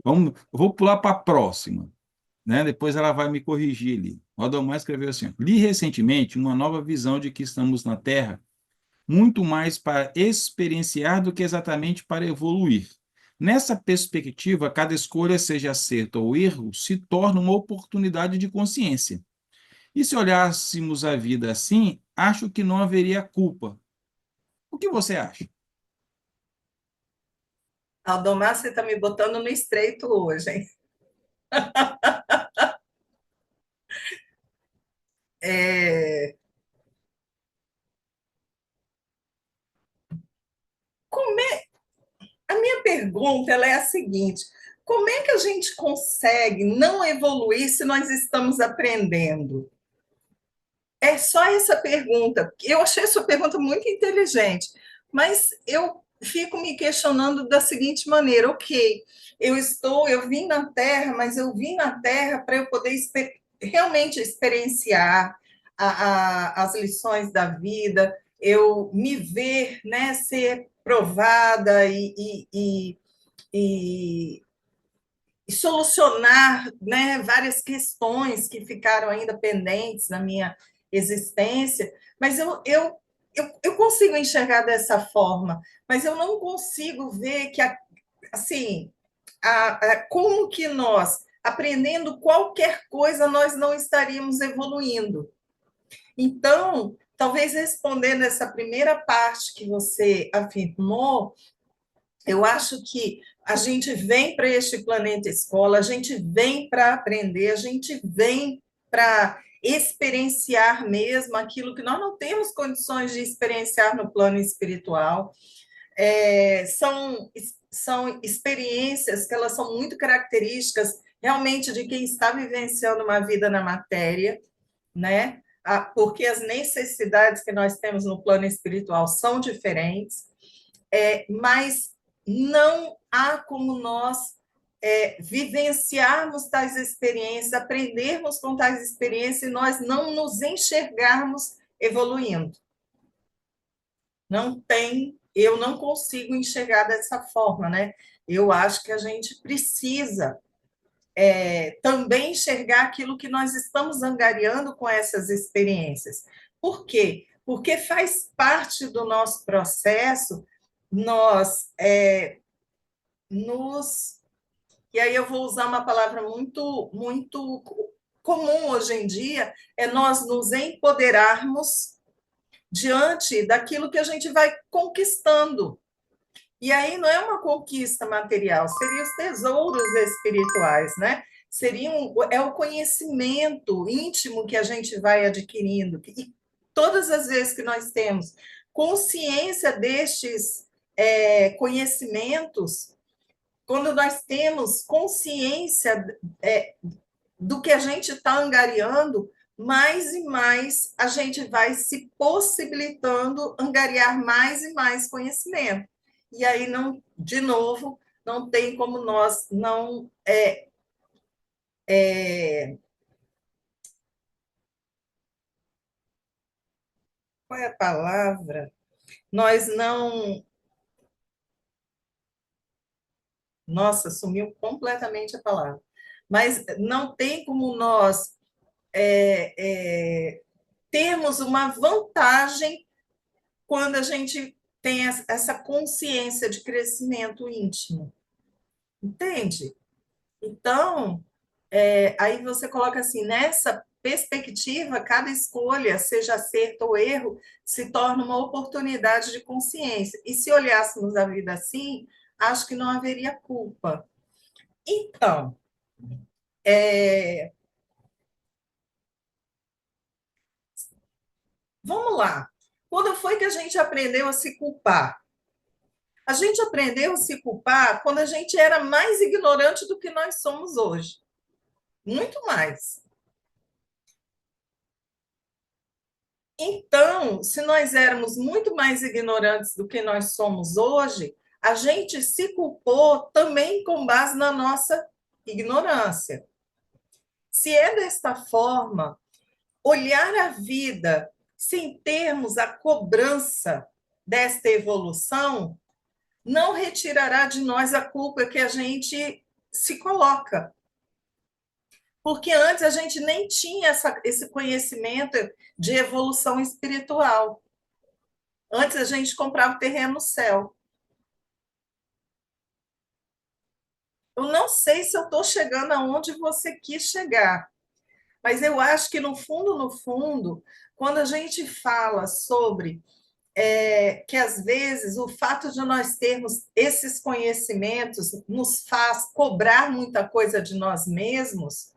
Eu vou pular para a próxima, né? Depois ela vai me corrigir ali. O Adalmar escreveu assim: li recentemente uma nova visão de que estamos na Terra muito mais para experienciar do que exatamente para evoluir. Nessa perspectiva, cada escolha, seja acerto ou erro, se torna uma oportunidade de consciência. E se olhássemos a vida assim, acho que não haveria culpa. O que você acha? Aldomar, você está me botando no estreito hoje, hein? É... Como é... A minha pergunta ela é a seguinte: como é que a gente consegue não evoluir se nós estamos aprendendo? É só essa pergunta. Eu achei essa pergunta muito inteligente, mas eu fico me questionando da seguinte maneira: ok, eu vim na Terra, mas eu vim na Terra para eu poder realmente experienciar as lições da vida, eu me ver, né, ser provada e solucionar, né, várias questões que ficaram ainda pendentes na minha existência, mas eu consigo enxergar dessa forma, mas eu não consigo ver que, assim, como que nós, aprendendo qualquer coisa, nós não estaríamos evoluindo. Então, talvez respondendo essa primeira parte que você afirmou, eu acho que a gente vem para este planeta escola, a gente vem para aprender, a gente vem para experienciar mesmo aquilo que nós não temos condições de experienciar no plano espiritual. São experiências que elas são muito características realmente de quem está vivenciando uma vida na matéria, né? Porque as necessidades que nós temos no plano espiritual são diferentes, mas não há como nós vivenciarmos tais experiências, aprendermos com tais experiências e nós não nos enxergarmos evoluindo. Não tem, eu não consigo enxergar dessa forma, né? Eu acho que a gente precisa também enxergar aquilo que nós estamos angariando com essas experiências. Por quê? Porque faz parte do nosso processo nós nos... E aí eu vou usar uma palavra muito comum hoje em dia, é nós nos empoderarmos diante daquilo que a gente vai conquistando. E aí não é uma conquista material, seriam os tesouros espirituais, né? É o conhecimento íntimo que a gente vai adquirindo. E todas as vezes que nós temos consciência destes conhecimentos, quando nós temos consciência do que a gente está angariando, mais e mais a gente vai se possibilitando angariar mais e mais conhecimento. E aí, não, de novo, não tem como nós não qual é a palavra? Nós não... Nossa, sumiu completamente a palavra. Mas não tem como nós termos uma vantagem quando a gente tem essa consciência de crescimento íntimo. Entende? Então, aí você coloca assim, nessa perspectiva, cada escolha, seja acerto ou erro, se torna uma oportunidade de consciência. E se olhássemos a vida assim, acho que não haveria culpa. Então, vamos lá. Quando foi que a gente aprendeu a se culpar? A gente aprendeu a se culpar quando a gente era mais ignorante do que nós somos hoje. Muito mais. Então, se nós éramos muito mais ignorantes do que nós somos hoje, a gente se culpou também com base na nossa ignorância. Se é desta forma, olhar a vida sem termos a cobrança desta evolução não retirará de nós a culpa que a gente se coloca. Porque antes a gente nem tinha esse conhecimento de evolução espiritual. Antes a gente comprava terreno no céu. Eu não sei se eu estou chegando aonde você quis chegar, mas eu acho que no fundo, quando a gente fala sobre que às vezes o fato de nós termos esses conhecimentos nos faz cobrar muita coisa de nós mesmos,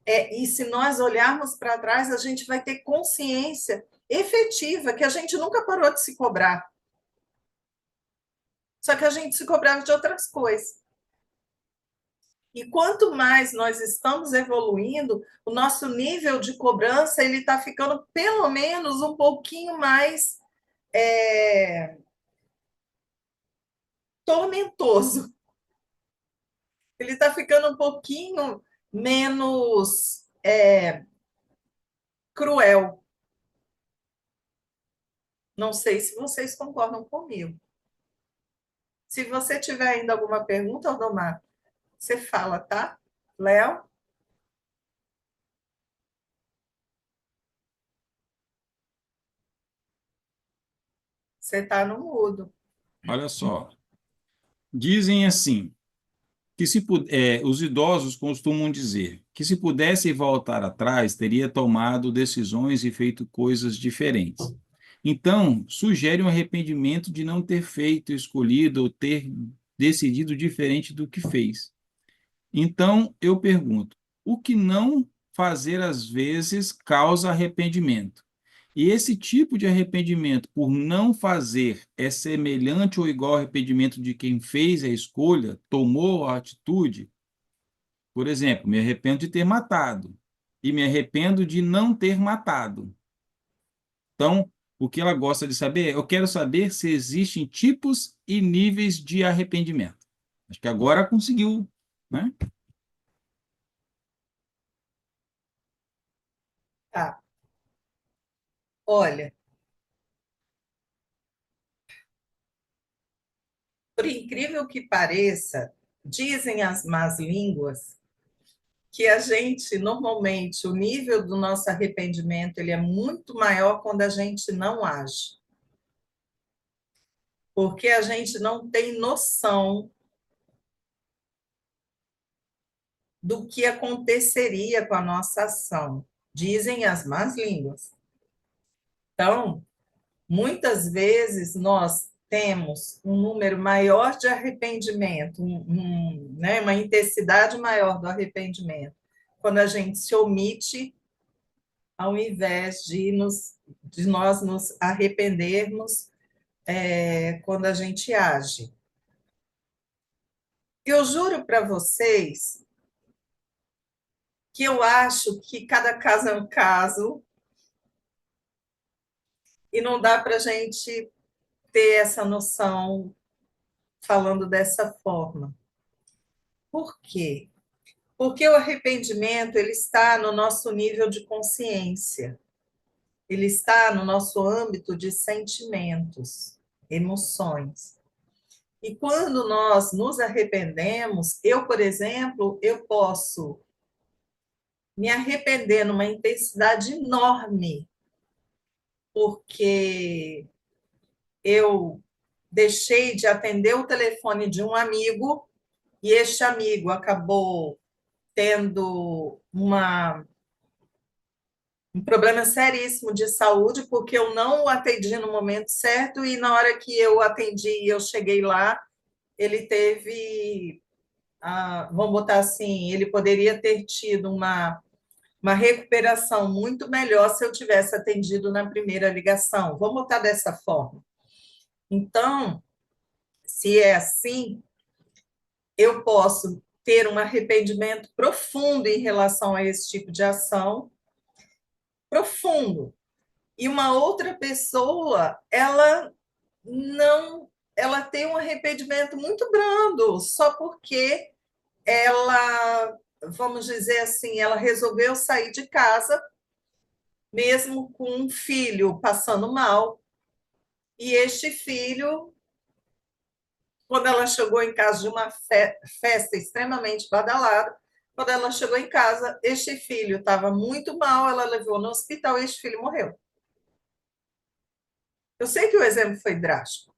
e se nós olharmos para trás, a gente vai ter consciência efetiva que a gente nunca parou de se cobrar. Só que a gente se cobrava de outras coisas. E quanto mais nós estamos evoluindo, o nosso nível de cobrança ele está ficando pelo menos um pouquinho mais tormentoso. Ele está ficando um pouquinho menos cruel. Não sei se vocês concordam comigo. Se você tiver ainda alguma pergunta, Aldomar, você fala, tá? Léo? Você está no mudo. Olha só, dizem assim, que os idosos costumam dizer que se pudesse voltar atrás, teria tomado decisões e feito coisas diferentes. Então, sugere um arrependimento de não ter feito, escolhido ou ter decidido diferente do que fez. Então, eu pergunto, o que não fazer às vezes causa arrependimento? E esse tipo de arrependimento por não fazer é semelhante ou igual ao arrependimento de quem fez a escolha, tomou a atitude? Por exemplo, me arrependo de ter matado e me arrependo de não ter matado. Então, o que ela gosta de saber, eu quero saber se existem tipos e níveis de arrependimento. Acho que agora conseguiu, né? Tá. Olha, por incrível que pareça, dizem as más línguas que a gente, normalmente, o nível do nosso arrependimento ele é muito maior quando a gente não age. Porque a gente não tem noção do que aconteceria com a nossa ação, dizem as más línguas. Então, muitas vezes nós temos um número maior de arrependimento, né, uma intensidade maior do arrependimento, quando a gente se omite, ao invés de nós nos arrependermos quando a gente age. Eu juro para vocês que eu acho que cada caso é um caso e não dá para a gente ter essa noção falando dessa forma. Por quê? Porque o arrependimento ele está no nosso nível de consciência, ele está no nosso âmbito de sentimentos, emoções. E quando nós nos arrependemos, eu, por exemplo, eu posso me arrepender numa intensidade enorme, porque eu deixei de atender o telefone de um amigo e este amigo acabou tendo um problema seríssimo de saúde, porque eu não o atendi no momento certo, e na hora que eu atendi e eu cheguei lá, ele teve, vamos botar assim, ele poderia ter tido uma recuperação muito melhor se eu tivesse atendido na primeira ligação. Vamos botar dessa forma. Então, se é assim, eu posso ter um arrependimento profundo em relação a esse tipo de ação, profundo. E uma outra pessoa, ela não, ela tem um arrependimento muito brando, só porque ela, vamos dizer assim, ela resolveu sair de casa, mesmo com um filho passando mal, e este filho, quando ela chegou em casa de uma festa extremamente badalada, quando ela chegou em casa, este filho estava muito mal, ela levou no hospital e este filho morreu. Eu sei que o exemplo foi drástico,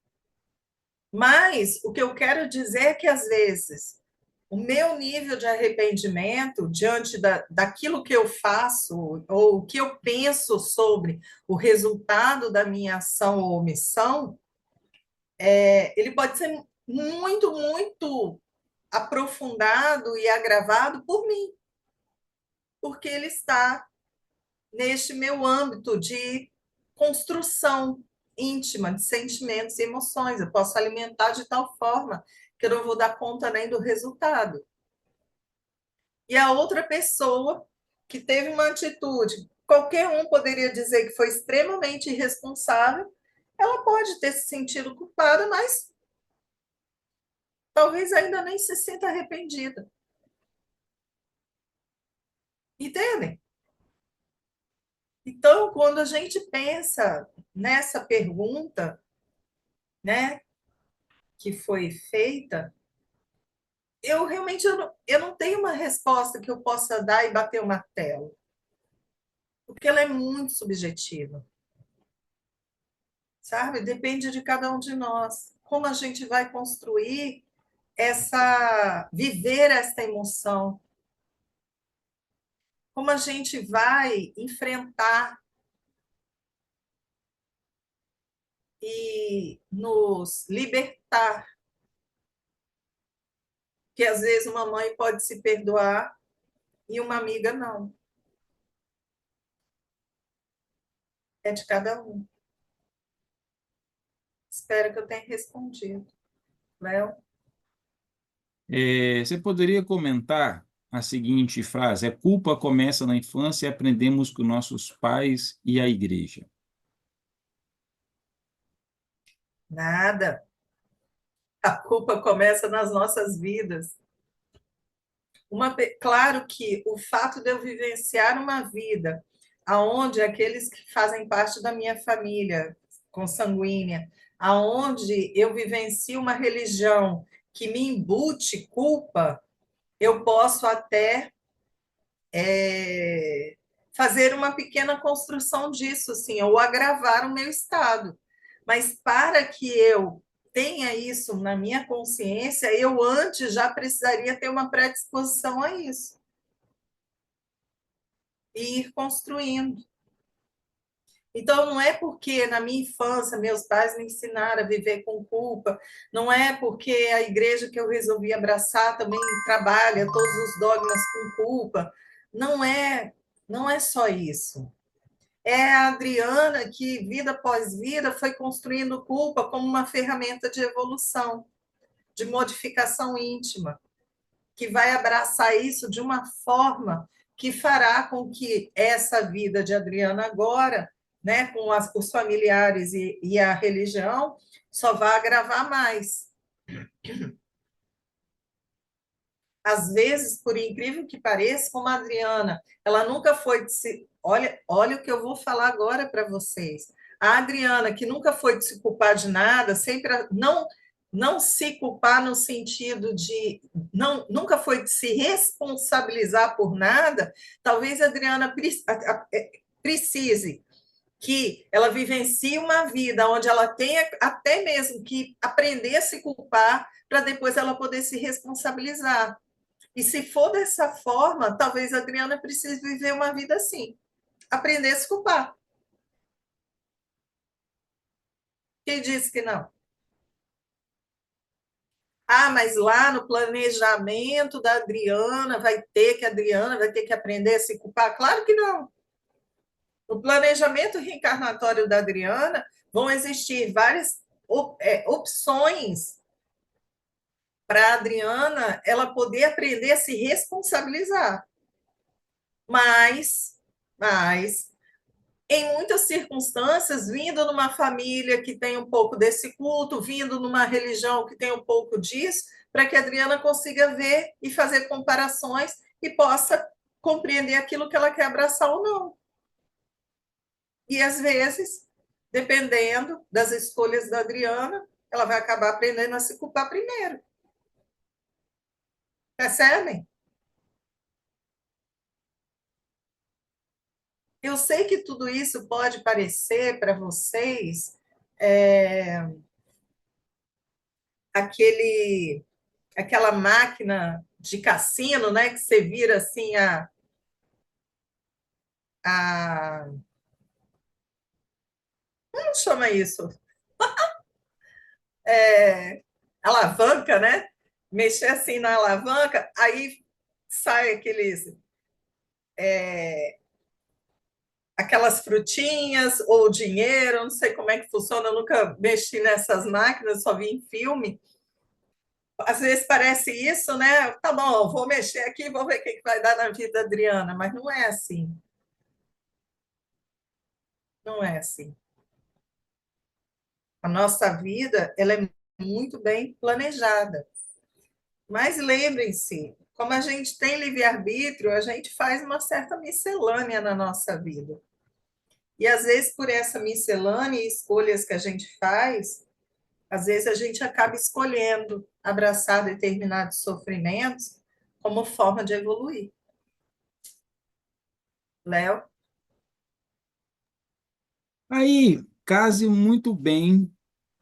mas o que eu quero dizer é que, às vezes, o meu nível de arrependimento diante daquilo que eu faço ou o que eu penso sobre o resultado da minha ação ou omissão, ele pode ser muito, muito aprofundado e agravado por mim, porque ele está neste meu âmbito de construção íntima de sentimentos e emoções. Eu posso alimentar de tal forma que eu não vou dar conta nem do resultado. E a outra pessoa que teve uma atitude, qualquer um poderia dizer que foi extremamente irresponsável, ela pode ter se sentido culpada, mas talvez ainda nem se sinta arrependida. Entendem? Então, quando a gente pensa nessa pergunta, né, que foi feita, eu realmente eu não tenho uma resposta que eu possa dar e bater o martelo, porque ela é muito subjetiva, sabe? Depende de cada um de nós, como a gente vai construir viver essa emoção, como a gente vai enfrentar e nos libertar, que às vezes uma mãe pode se perdoar e uma amiga não. É de cada um. Espero que eu tenha respondido. Léo? Você poderia comentar a seguinte frase: a culpa começa na infância e aprendemos com nossos pais e a igreja. Nada. A culpa começa nas nossas vidas. Claro que o fato de eu vivenciar uma vida aonde aqueles que fazem parte da minha família consanguínea, aonde eu vivencio uma religião que me embute culpa, eu posso até fazer uma pequena construção disso, assim, ou agravar o meu estado. Mas para que eu tenha isso na minha consciência, eu antes já precisaria ter uma predisposição a isso. E ir construindo. Então, não é porque na minha infância meus pais me ensinaram a viver com culpa, não é porque a igreja que eu resolvi abraçar também trabalha todos os dogmas com culpa. Não é só isso. É a Adriana que, vida após vida, foi construindo culpa como uma ferramenta de evolução, de modificação íntima, que vai abraçar isso de uma forma que fará com que essa vida de Adriana agora, né, com os familiares e a religião, só vá agravar mais. Às vezes, por incrível que pareça, como a Adriana, ela nunca foi de se... Olha o que eu vou falar agora para vocês. A Adriana, que nunca foi de se culpar de nada, sempre não se culpar no sentido de nunca foi de se responsabilizar por nada, talvez a Adriana precise que ela vivencie uma vida onde ela tenha até mesmo que aprender a se culpar para depois ela poder se responsabilizar. E se for dessa forma, talvez a Adriana precise viver uma vida assim, aprender a se culpar. Quem disse que não? Ah, mas lá no planejamento da Adriana a Adriana vai ter que aprender a se culpar? Claro que não. No planejamento reencarnatório da Adriana vão existir várias opções para a Adriana ela poder aprender a se responsabilizar. Mas em muitas circunstâncias, vindo numa família que tem um pouco desse culto, vindo numa religião que tem um pouco disso, para que a Adriana consiga ver e fazer comparações e possa compreender aquilo que ela quer abraçar ou não. E, às vezes, dependendo das escolhas da Adriana, ela vai acabar aprendendo a se culpar primeiro. Percebem? Eu sei que tudo isso pode parecer para vocês aquela máquina de cassino, né, que você vira assim como chama isso? Alavanca, né? Mexer assim na alavanca, aí sai aquelas frutinhas ou dinheiro, não sei como é que funciona, eu nunca mexi nessas máquinas, só vi em filme. Às vezes parece isso, né? Tá bom, vou mexer aqui, vou ver o que vai dar na vida da Adriana, mas não é assim. Não é assim. A nossa vida, ela é muito bem planejada. Mas lembrem-se, como a gente tem livre-arbítrio, a gente faz uma certa miscelânea na nossa vida. E às vezes, por essa miscelânea e escolhas que a gente faz, às vezes a gente acaba escolhendo abraçar determinados sofrimentos como forma de evoluir. Léo? Aí, case muito bem,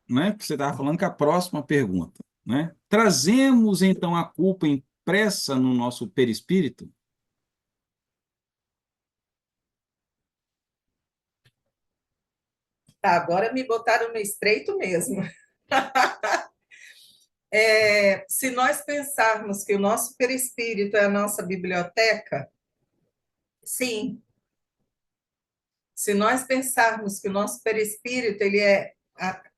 né? Porque você estava falando com a próxima pergunta, né? Trazemos, então, a culpa impressa no nosso perispírito? Tá, agora me botaram no estreito mesmo. Se nós pensarmos que o nosso perispírito é a nossa biblioteca, sim. Se nós pensarmos que o nosso perispírito, ele é,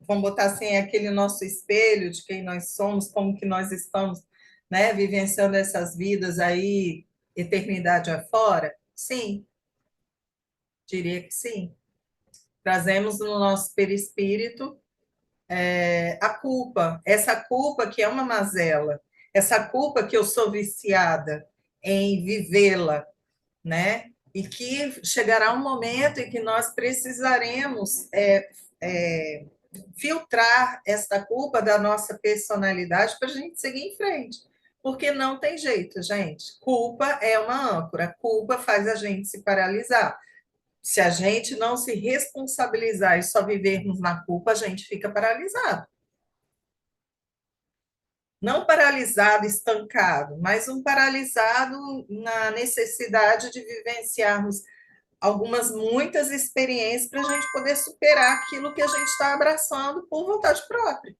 vamos botar assim, é aquele nosso espelho de quem nós somos, como que nós estamos, né, vivenciando essas vidas aí, eternidade afora, sim, diria que sim. Trazemos no nosso perispírito a culpa, essa culpa que é uma mazela, essa culpa que eu sou viciada em vivê-la, né? E que chegará um momento em que nós precisaremos filtrar esta culpa da nossa personalidade para a gente seguir em frente. Porque não tem jeito, gente. Culpa é uma âncora. Culpa faz a gente se paralisar. Se a gente não se responsabilizar e só vivermos na culpa, a gente fica paralisado. Não paralisado, estancado, mas um paralisado na necessidade de vivenciarmos muitas experiências para a gente poder superar aquilo que a gente está abraçando por vontade própria.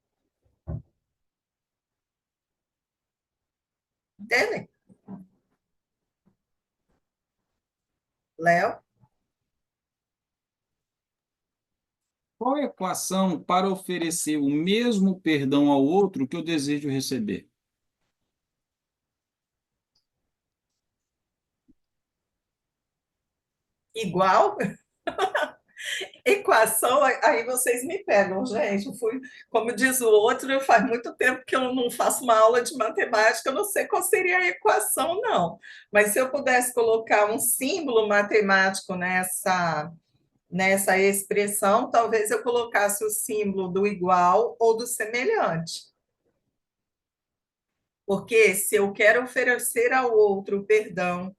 Entendem? Léo? Qual é a equação para oferecer o mesmo perdão ao outro que eu desejo receber? Igual? Equação, aí vocês me pegam, gente. Como diz o outro, faz muito tempo que eu não faço uma aula de matemática, eu não sei qual seria a equação, não. Mas se eu pudesse colocar um símbolo matemático nessa expressão, talvez eu colocasse o símbolo do igual ou do semelhante. Porque se eu quero oferecer ao outro o perdão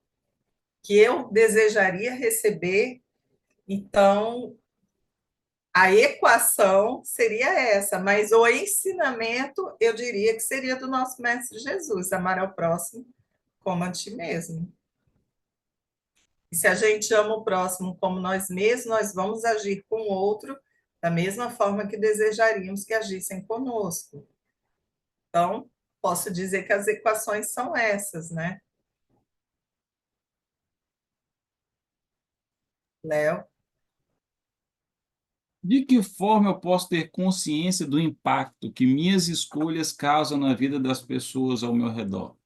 que eu desejaria receber, então a equação seria essa, mas o ensinamento eu diria que seria do nosso Mestre Jesus, amar ao próximo como a ti mesmo. E se a gente ama o próximo como nós mesmos, nós vamos agir com o outro da mesma forma que desejaríamos que agissem conosco. Então, posso dizer que as equações são essas, né? Léo? De que forma eu posso ter consciência do impacto que minhas escolhas causam na vida das pessoas ao meu redor?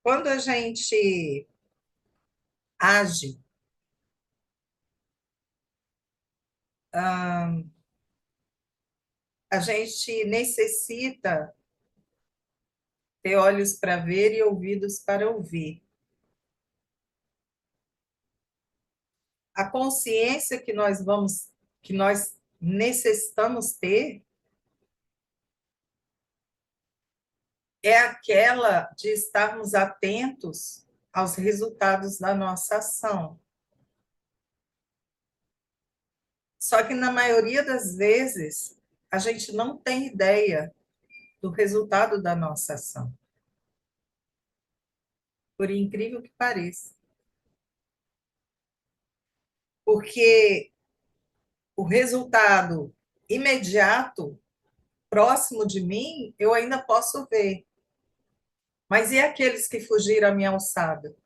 Quando a gente age, a gente necessita ter olhos para ver e ouvidos para ouvir. A consciência que nós necessitamos ter é aquela de estarmos atentos aos resultados da nossa ação. Só que na maioria das vezes a gente não tem ideia do resultado da nossa ação. Por incrível que pareça. Porque o resultado imediato, próximo de mim, eu ainda posso ver. Mas e aqueles que fugiram à minha alçada?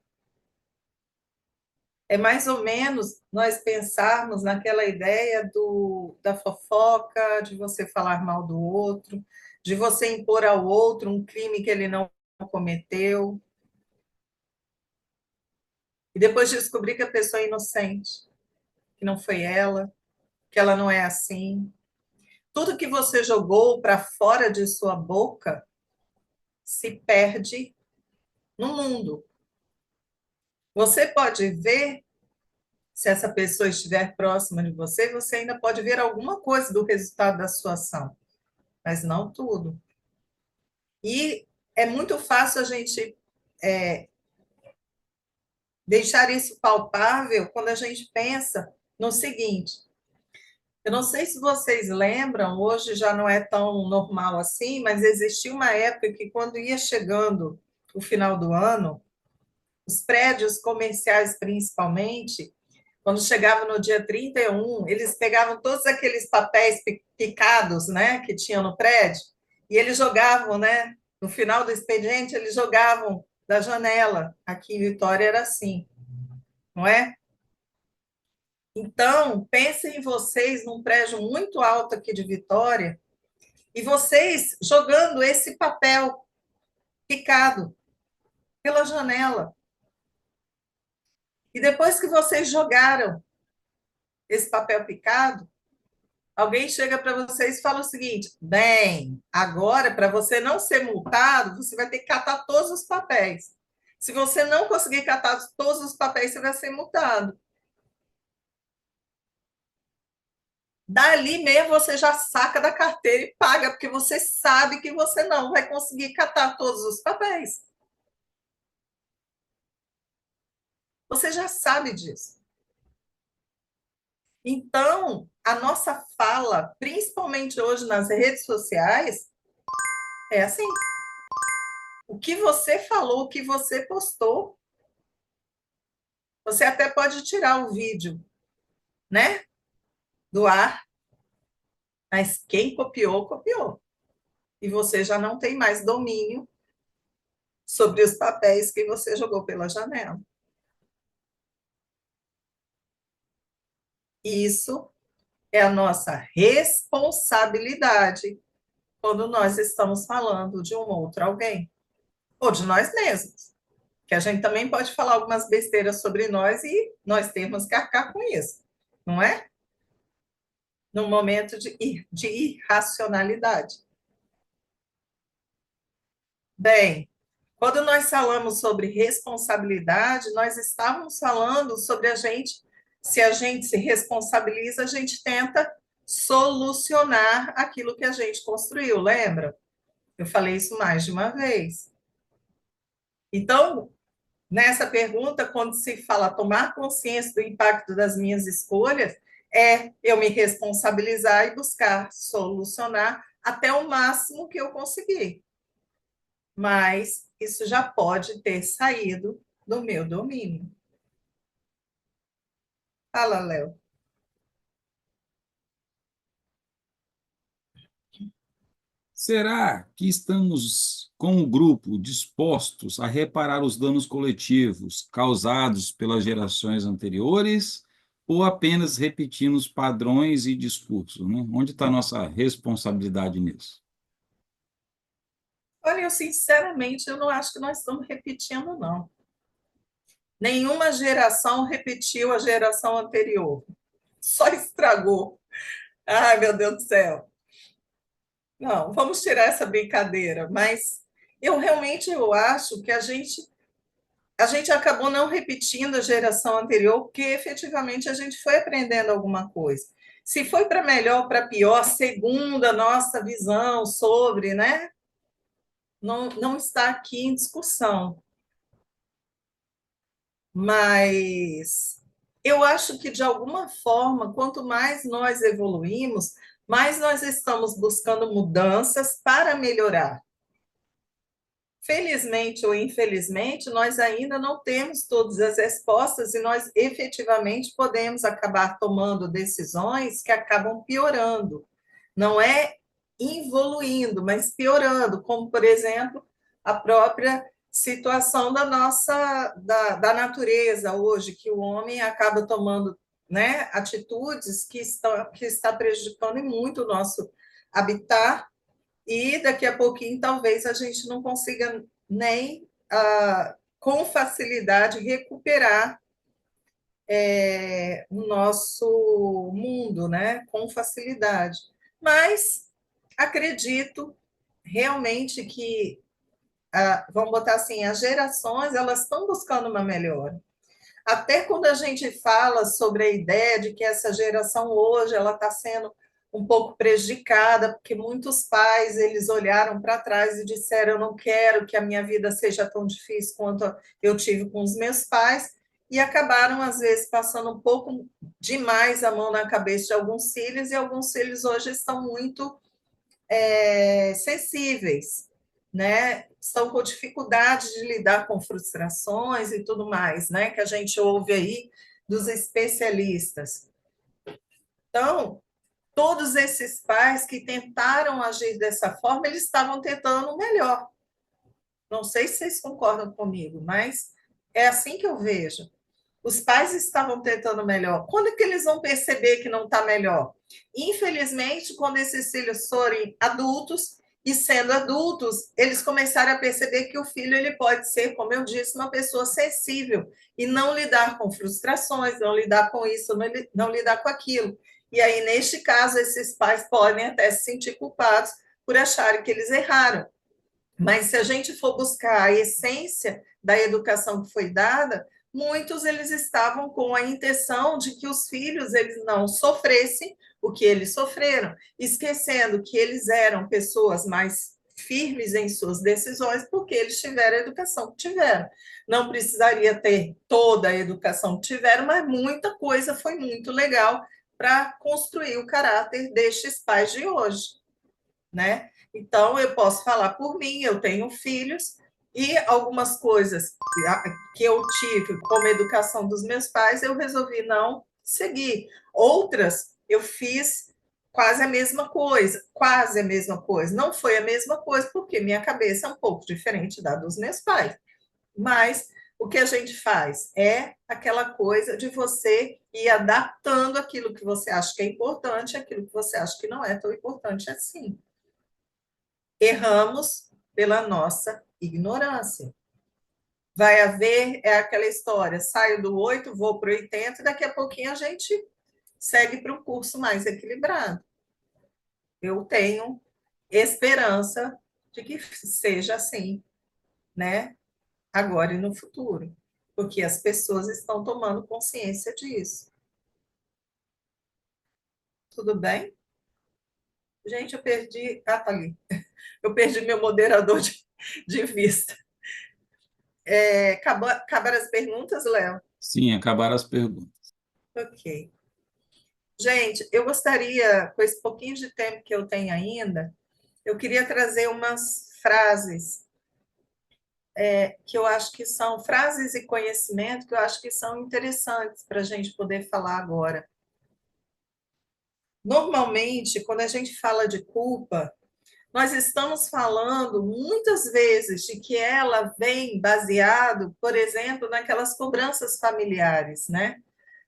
É mais ou menos nós pensarmos naquela ideia da fofoca, de você falar mal do outro, de você impor ao outro um crime que ele não cometeu, e depois descobrir que a pessoa é inocente, que não foi ela, que ela não é assim. Tudo que você jogou para fora de sua boca se perde no mundo. Você pode ver, se essa pessoa estiver próxima de você, você ainda pode ver alguma coisa do resultado da sua ação, mas não tudo. E é muito fácil a gente deixar isso palpável quando a gente pensa no seguinte: eu não sei se vocês lembram, hoje já não é tão normal assim, mas existia uma época que, quando ia chegando o final do ano, os prédios comerciais, principalmente, quando chegava no dia 31, eles pegavam todos aqueles papéis picados, né, que tinham no prédio, e eles jogavam, né, no final do expediente, eles jogavam da janela. Aqui em Vitória era assim, não é? Então, pensem em vocês num prédio muito alto aqui de Vitória, e vocês jogando esse papel picado pela janela. E depois que vocês jogaram esse papel picado, alguém chega para vocês e fala o seguinte: bem, agora, para você não ser multado, você vai ter que catar todos os papéis. Se você não conseguir catar todos os papéis, você vai ser multado. Dali mesmo você já saca da carteira e paga, porque você sabe que você não vai conseguir catar todos os papéis. Você já sabe disso. Então, a nossa fala, principalmente hoje nas redes sociais, é assim. O que você falou, o que você postou, você até pode tirar o vídeo, né, do ar, mas quem copiou, copiou. E você já não tem mais domínio sobre os papéis que você jogou pela janela. Isso é a nossa responsabilidade quando nós estamos falando de um outro alguém, ou de nós mesmos, que a gente também pode falar algumas besteiras sobre nós e nós temos que arcar com isso, não é? Num momento de irracionalidade. Bem, quando nós falamos sobre responsabilidade, nós estávamos falando sobre se a gente se responsabiliza, a gente tenta solucionar aquilo que a gente construiu, lembra? Eu falei isso mais de uma vez. Então, nessa pergunta, quando se fala tomar consciência do impacto das minhas escolhas, é eu me responsabilizar e buscar solucionar até o máximo que eu conseguir. Mas isso já pode ter saído do meu domínio. Fala, Léo. Será que estamos, como grupo, dispostos a reparar os danos coletivos causados pelas gerações anteriores ou apenas repetimos padrões e discursos, né? Onde está a nossa responsabilidade nisso? Olha, eu sinceramente, eu não acho que nós estamos repetindo, não. Nenhuma geração repetiu a geração anterior. Só estragou. Ai, meu Deus do céu. Não, vamos tirar essa brincadeira, mas eu acho que a gente acabou não repetindo a geração anterior, porque efetivamente a gente foi aprendendo alguma coisa. Se foi para melhor ou para pior, segundo a nossa visão sobre, né? Não está aqui em discussão. Mas eu acho que, de alguma forma, quanto mais nós evoluímos, mais nós estamos buscando mudanças para melhorar. Felizmente ou infelizmente, nós ainda não temos todas as respostas e nós efetivamente podemos acabar tomando decisões que acabam piorando. Não é evoluindo, mas piorando, como, por exemplo, a própria situação da natureza hoje, que o homem acaba tomando, né, atitudes que está prejudicando muito o nosso habitat e daqui a pouquinho talvez a gente não consiga nem com facilidade recuperar o nosso mundo, né? Com facilidade. Mas acredito realmente que, vamos botar assim, as gerações elas estão buscando uma melhora. Até quando a gente fala sobre a ideia de que essa geração hoje ela está sendo um pouco prejudicada, porque muitos pais eles olharam para trás e disseram: eu não quero que a minha vida seja tão difícil quanto eu tive com os meus pais, e acabaram, às vezes, passando um pouco demais a mão na cabeça de alguns filhos, e alguns filhos hoje estão muito sensíveis, né? Estão com dificuldade de lidar com frustrações e tudo mais, né? Que a gente ouve aí dos especialistas. Então, todos esses pais que tentaram agir dessa forma, eles estavam tentando o melhor. Não sei se vocês concordam comigo, mas é assim que eu vejo. Os pais estavam tentando melhor. Quando é que eles vão perceber que não está melhor? Infelizmente, quando esses filhos forem adultos, e sendo adultos, eles começaram a perceber que o filho ele pode ser, como eu disse, uma pessoa sensível e não lidar com frustrações, não lidar com isso, não lidar com aquilo. E aí, neste caso, esses pais podem até se sentir culpados por acharem que eles erraram. Mas se a gente for buscar a essência da educação que foi dada, muitos eles estavam com a intenção de que os filhos eles não sofressem o que eles sofreram, esquecendo que eles eram pessoas mais firmes em suas decisões, porque eles tiveram a educação que tiveram. Não precisaria ter toda a educação que tiveram, mas muita coisa foi muito legal para construir o caráter destes pais de hoje, né? Então, eu posso falar por mim, eu tenho filhos, e algumas coisas que eu tive como educação dos meus pais, eu resolvi não seguir. Outras, eu fiz quase a mesma coisa, quase a mesma coisa. Não foi a mesma coisa, porque minha cabeça é um pouco diferente da dos meus pais. Mas o que a gente faz é aquela coisa de você ir adaptando aquilo que você acha que é importante, aquilo que você acha que não é tão importante assim. Erramos pela nossa ignorância. Vai haver, é aquela história, saio do 8, vou para o 80, e daqui a pouquinho a gente segue para um curso mais equilibrado. Eu tenho esperança de que seja assim, né? Agora e no futuro, porque as pessoas estão tomando consciência disso. Tudo bem? Gente, eu perdi. Ah, tá ali. Eu perdi meu moderador de vista. Acabaram as perguntas, Léo? Sim, acabaram as perguntas. Ok. Gente, eu gostaria, com esse pouquinho de tempo que eu tenho ainda, eu queria trazer umas frases que eu acho que são frases e conhecimento que eu acho que são interessantes para a gente poder falar agora. Normalmente, quando a gente fala de culpa, nós estamos falando muitas vezes de que ela vem baseado, por exemplo, naquelas cobranças familiares, né?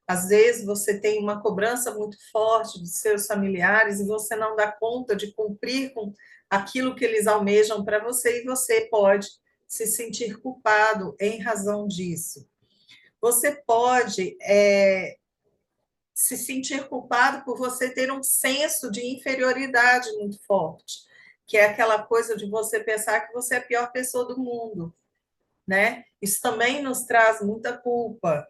Às vezes você tem uma cobrança muito forte dos seus familiares e você não dá conta de cumprir com aquilo que eles almejam para você e você pode se sentir culpado em razão disso. Você pode se sentir culpado por você ter um senso de inferioridade muito forte, que é aquela coisa de você pensar que você é a pior pessoa do mundo, né? Isso também nos traz muita culpa.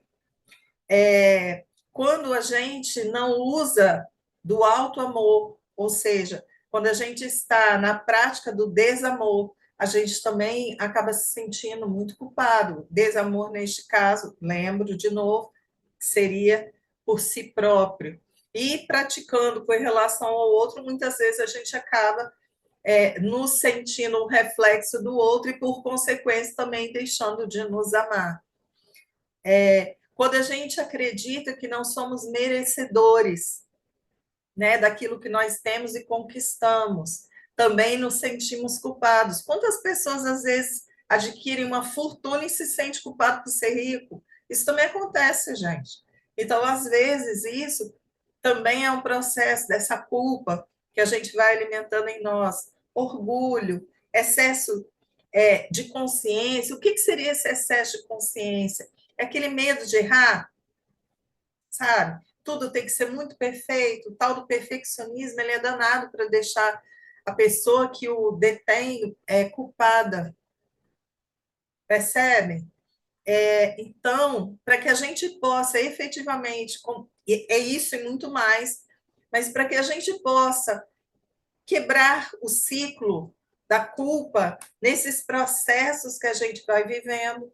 Quando a gente não usa do alto amor, ou seja, quando a gente está na prática do desamor, a gente também acaba se sentindo muito culpado. Desamor, neste caso, lembro de novo, seria por si próprio. E praticando com relação ao outro, muitas vezes a gente acaba nos sentindo um reflexo do outro e, por consequência, também deixando de nos amar. Quando a gente acredita que não somos merecedores, né, daquilo que nós temos e conquistamos, também nos sentimos culpados. Quantas pessoas, às vezes, adquirem uma fortuna e se sentem culpadas por ser rico? Isso também acontece, gente. Então, às vezes, isso também é um processo dessa culpa que a gente vai alimentando em nós. Orgulho, excesso de consciência. O que seria esse excesso de consciência? É aquele medo de errar, sabe? Tudo tem que ser muito perfeito. O tal do perfeccionismo, ele é danado para deixar a pessoa que o detém culpada. Percebe? Então, para que a gente possa efetivamente, é isso e muito mais, mas para que a gente possa quebrar o ciclo da culpa nesses processos que a gente vai vivendo,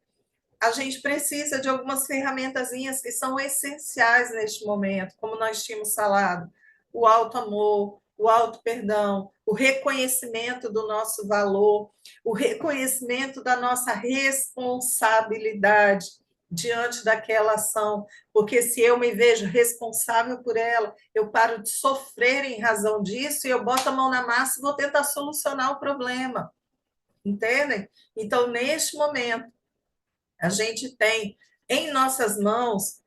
a gente precisa de algumas ferramentazinhas que são essenciais neste momento, como nós tínhamos falado, o auto-amor, o auto-perdão, o reconhecimento do nosso valor, o reconhecimento da nossa responsabilidade diante daquela ação, porque se eu me vejo responsável por ela, eu paro de sofrer em razão disso e eu boto a mão na massa e vou tentar solucionar o problema, entendem? Então, neste momento, a gente tem em nossas mãos,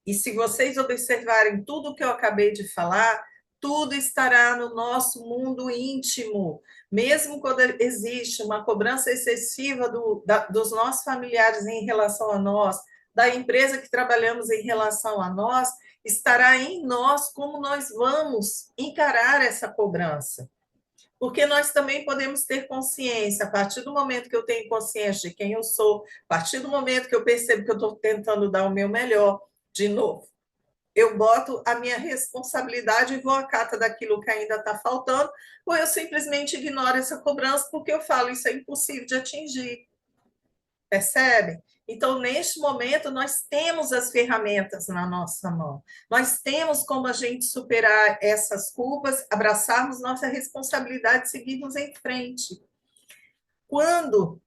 e se vocês observarem tudo que eu acabei de falar, tudo estará no nosso mundo íntimo. Mesmo quando existe uma cobrança excessiva dos nossos familiares em relação a nós, da empresa que trabalhamos em relação a nós, estará em nós como nós vamos encarar essa cobrança. Porque nós também podemos ter consciência, a partir do momento que eu tenho consciência de quem eu sou, a partir do momento que eu percebo que eu estou tentando dar o meu melhor, de novo, eu boto a minha responsabilidade e vou à cata daquilo que ainda está faltando, ou eu simplesmente ignoro essa cobrança porque eu falo, isso é impossível de atingir. Percebe? Então, neste momento, nós temos as ferramentas na nossa mão. Nós temos como a gente superar essas culpas, abraçarmos nossa responsabilidade e seguirmos em frente. Quando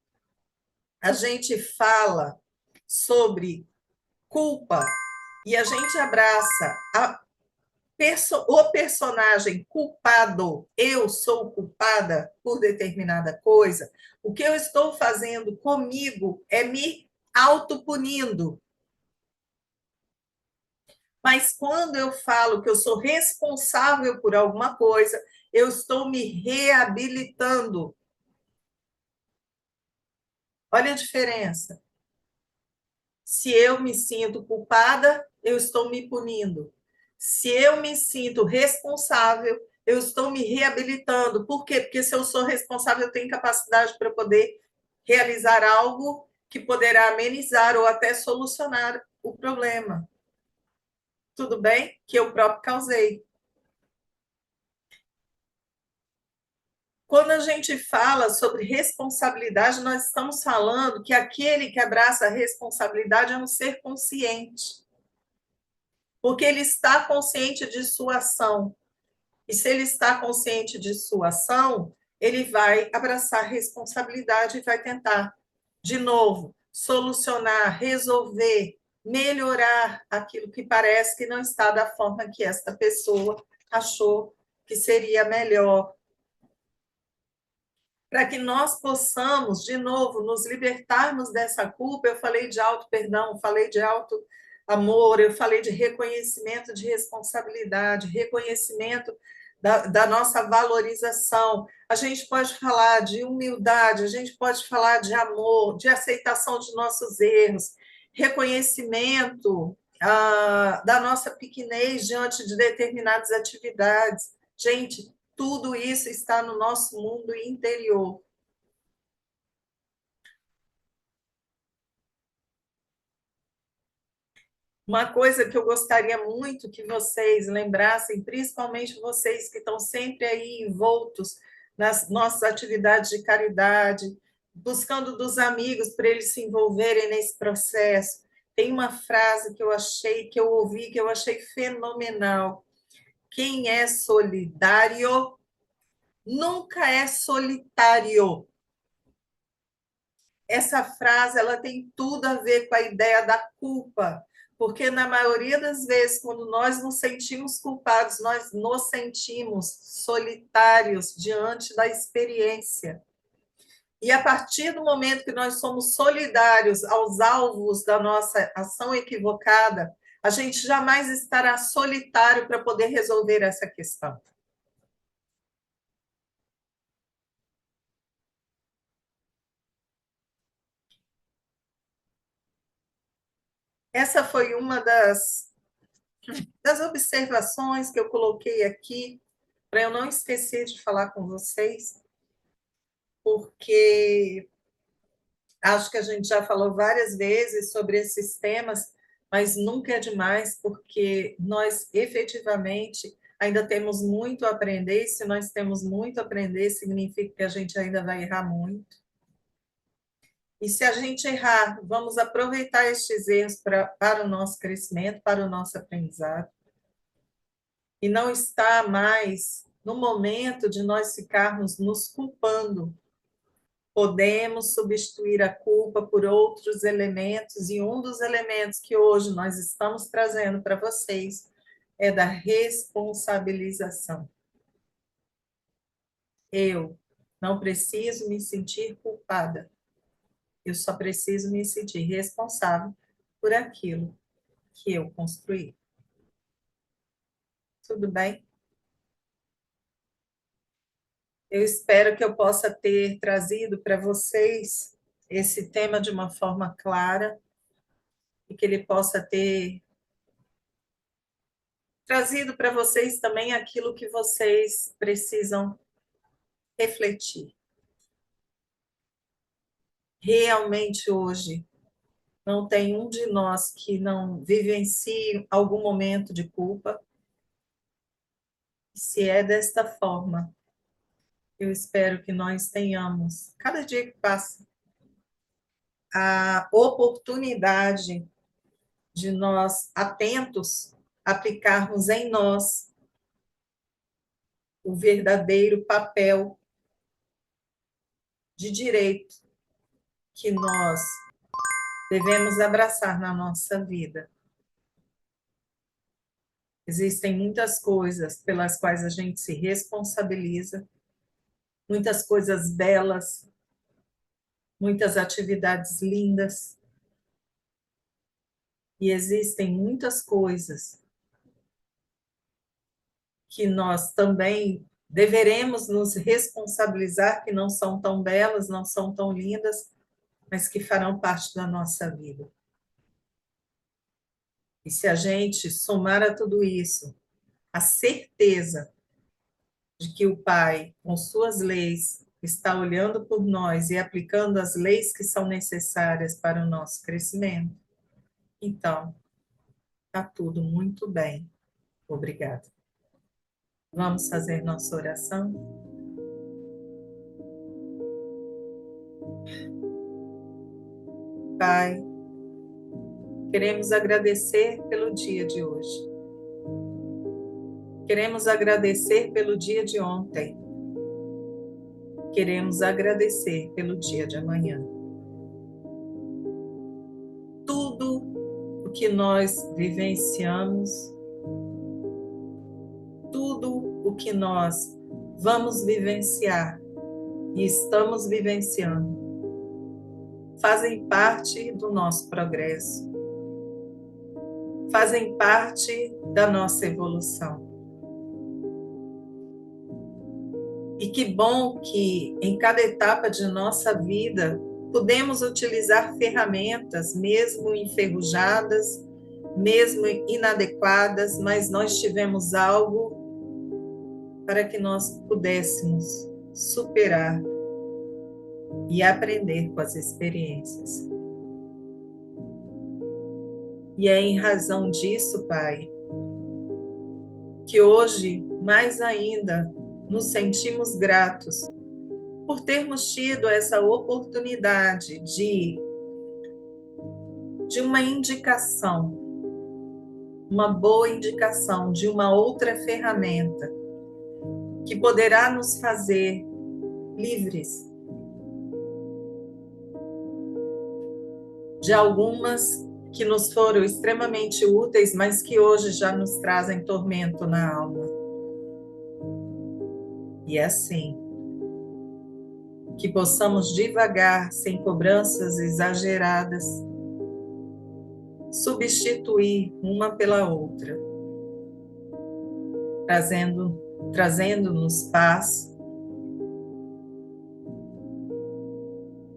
a gente fala sobre culpa e a gente abraça o personagem culpado, eu sou culpada por determinada coisa, o que eu estou fazendo comigo é me autopunindo. Mas quando eu falo que eu sou responsável por alguma coisa, eu estou me reabilitando. Olha a diferença. Se eu me sinto culpada, eu estou me punindo. Se eu me sinto responsável, eu estou me reabilitando. Por quê? Porque se eu sou responsável, eu tenho capacidade para poder realizar algo que poderá amenizar ou até solucionar o problema. Tudo bem? Que eu próprio causei. Quando a gente fala sobre responsabilidade, nós estamos falando que aquele que abraça a responsabilidade é um ser consciente. Porque ele está consciente de sua ação. E se ele está consciente de sua ação, ele vai abraçar a responsabilidade e vai tentar, de novo, solucionar, resolver, melhorar aquilo que parece que não está da forma que esta pessoa achou que seria melhor. Para que nós possamos, de novo, nos libertarmos dessa culpa. Eu falei de auto-perdão, falei de auto-amor, eu falei de reconhecimento de responsabilidade, reconhecimento da nossa valorização. A gente pode falar de humildade, a gente pode falar de amor, de aceitação de nossos erros, reconhecimento da nossa pequenez diante de determinadas atividades. Gente, tudo isso está no nosso mundo interior. Uma coisa que eu gostaria muito que vocês lembrassem, principalmente vocês que estão sempre aí envoltos nas nossas atividades de caridade, buscando dos amigos para eles se envolverem nesse processo. Tem uma frase que eu achei, que eu ouvi, que eu achei fenomenal. Quem é solidário nunca é solitário. Essa frase ela tem tudo a ver com a ideia da culpa, porque na maioria das vezes, quando nós nos sentimos culpados, nós nos sentimos solitários diante da experiência. E a partir do momento que nós somos solidários aos alvos da nossa ação equivocada, a gente jamais estará solitário para poder resolver essa questão. Essa foi uma das observações que eu coloquei aqui, para eu não esquecer de falar com vocês, porque acho que a gente já falou várias vezes sobre esses temas, mas nunca é demais, porque nós efetivamente ainda temos muito a aprender, e se nós temos muito a aprender, significa que a gente ainda vai errar muito. E se a gente errar, vamos aproveitar estes erros para o nosso crescimento, para o nosso aprendizado. E não está mais no momento de nós ficarmos nos culpando. Podemos substituir a culpa por outros elementos, e um dos elementos que hoje nós estamos trazendo para vocês é da responsabilização. Eu não preciso me sentir culpada. Eu só preciso me sentir responsável por aquilo que eu construí. Tudo bem? Eu espero que eu possa ter trazido para vocês esse tema de uma forma clara e que ele possa ter trazido para vocês também aquilo que vocês precisam refletir. Realmente hoje Não tem um de nós que não vivencie algum momento de culpa. Se é desta forma, eu espero que nós tenhamos, cada dia que passa, a oportunidade de nós, atentos, aplicarmos em nós o verdadeiro papel de direito que nós devemos abraçar na nossa vida. Existem muitas coisas pelas quais a gente se responsabiliza, muitas coisas belas, muitas atividades lindas, e existem muitas coisas que nós também deveremos nos responsabilizar, que não são tão belas, não são tão lindas, mas que farão parte da nossa vida. E se a gente somar a tudo isso a certeza de que o Pai, com suas leis, está olhando por nós e aplicando as leis que são necessárias para o nosso crescimento, então, está tudo muito bem. Obrigada. Vamos fazer nossa oração? Pai, queremos agradecer pelo dia de hoje. Queremos agradecer pelo dia de ontem. Queremos agradecer pelo dia de amanhã. Tudo o que nós vivenciamos, tudo o que nós vamos vivenciar e estamos vivenciando, fazem parte do nosso progresso, fazem parte da nossa evolução. E que bom que em cada etapa de nossa vida podemos utilizar ferramentas, mesmo enferrujadas, mesmo inadequadas, mas nós tivemos algo para que nós pudéssemos superar e aprender com as experiências. E é em razão disso, Pai, que hoje, mais ainda, nos sentimos gratos por termos tido essa oportunidade de uma indicação, uma boa indicação de uma outra ferramenta que poderá nos fazer livres de algumas que nos foram extremamente úteis, mas que hoje já nos trazem tormento na alma. E assim, que possamos devagar, sem cobranças exageradas, substituir uma pela outra, trazendo-nos paz,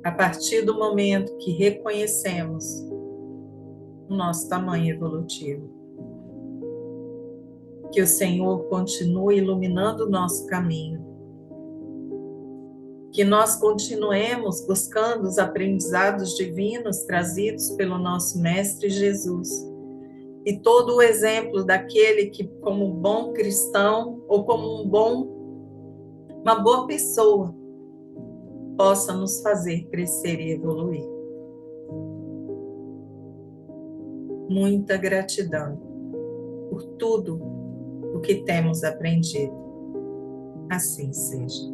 a partir do momento que reconhecemos o nosso tamanho evolutivo. Que o Senhor continue iluminando o nosso caminho. Que nós continuemos buscando os aprendizados divinos trazidos pelo nosso Mestre Jesus. E todo o exemplo daquele que, como um bom cristão ou como uma boa pessoa, possa nos fazer crescer e evoluir. Muita gratidão por tudo o que temos aprendido. Assim seja.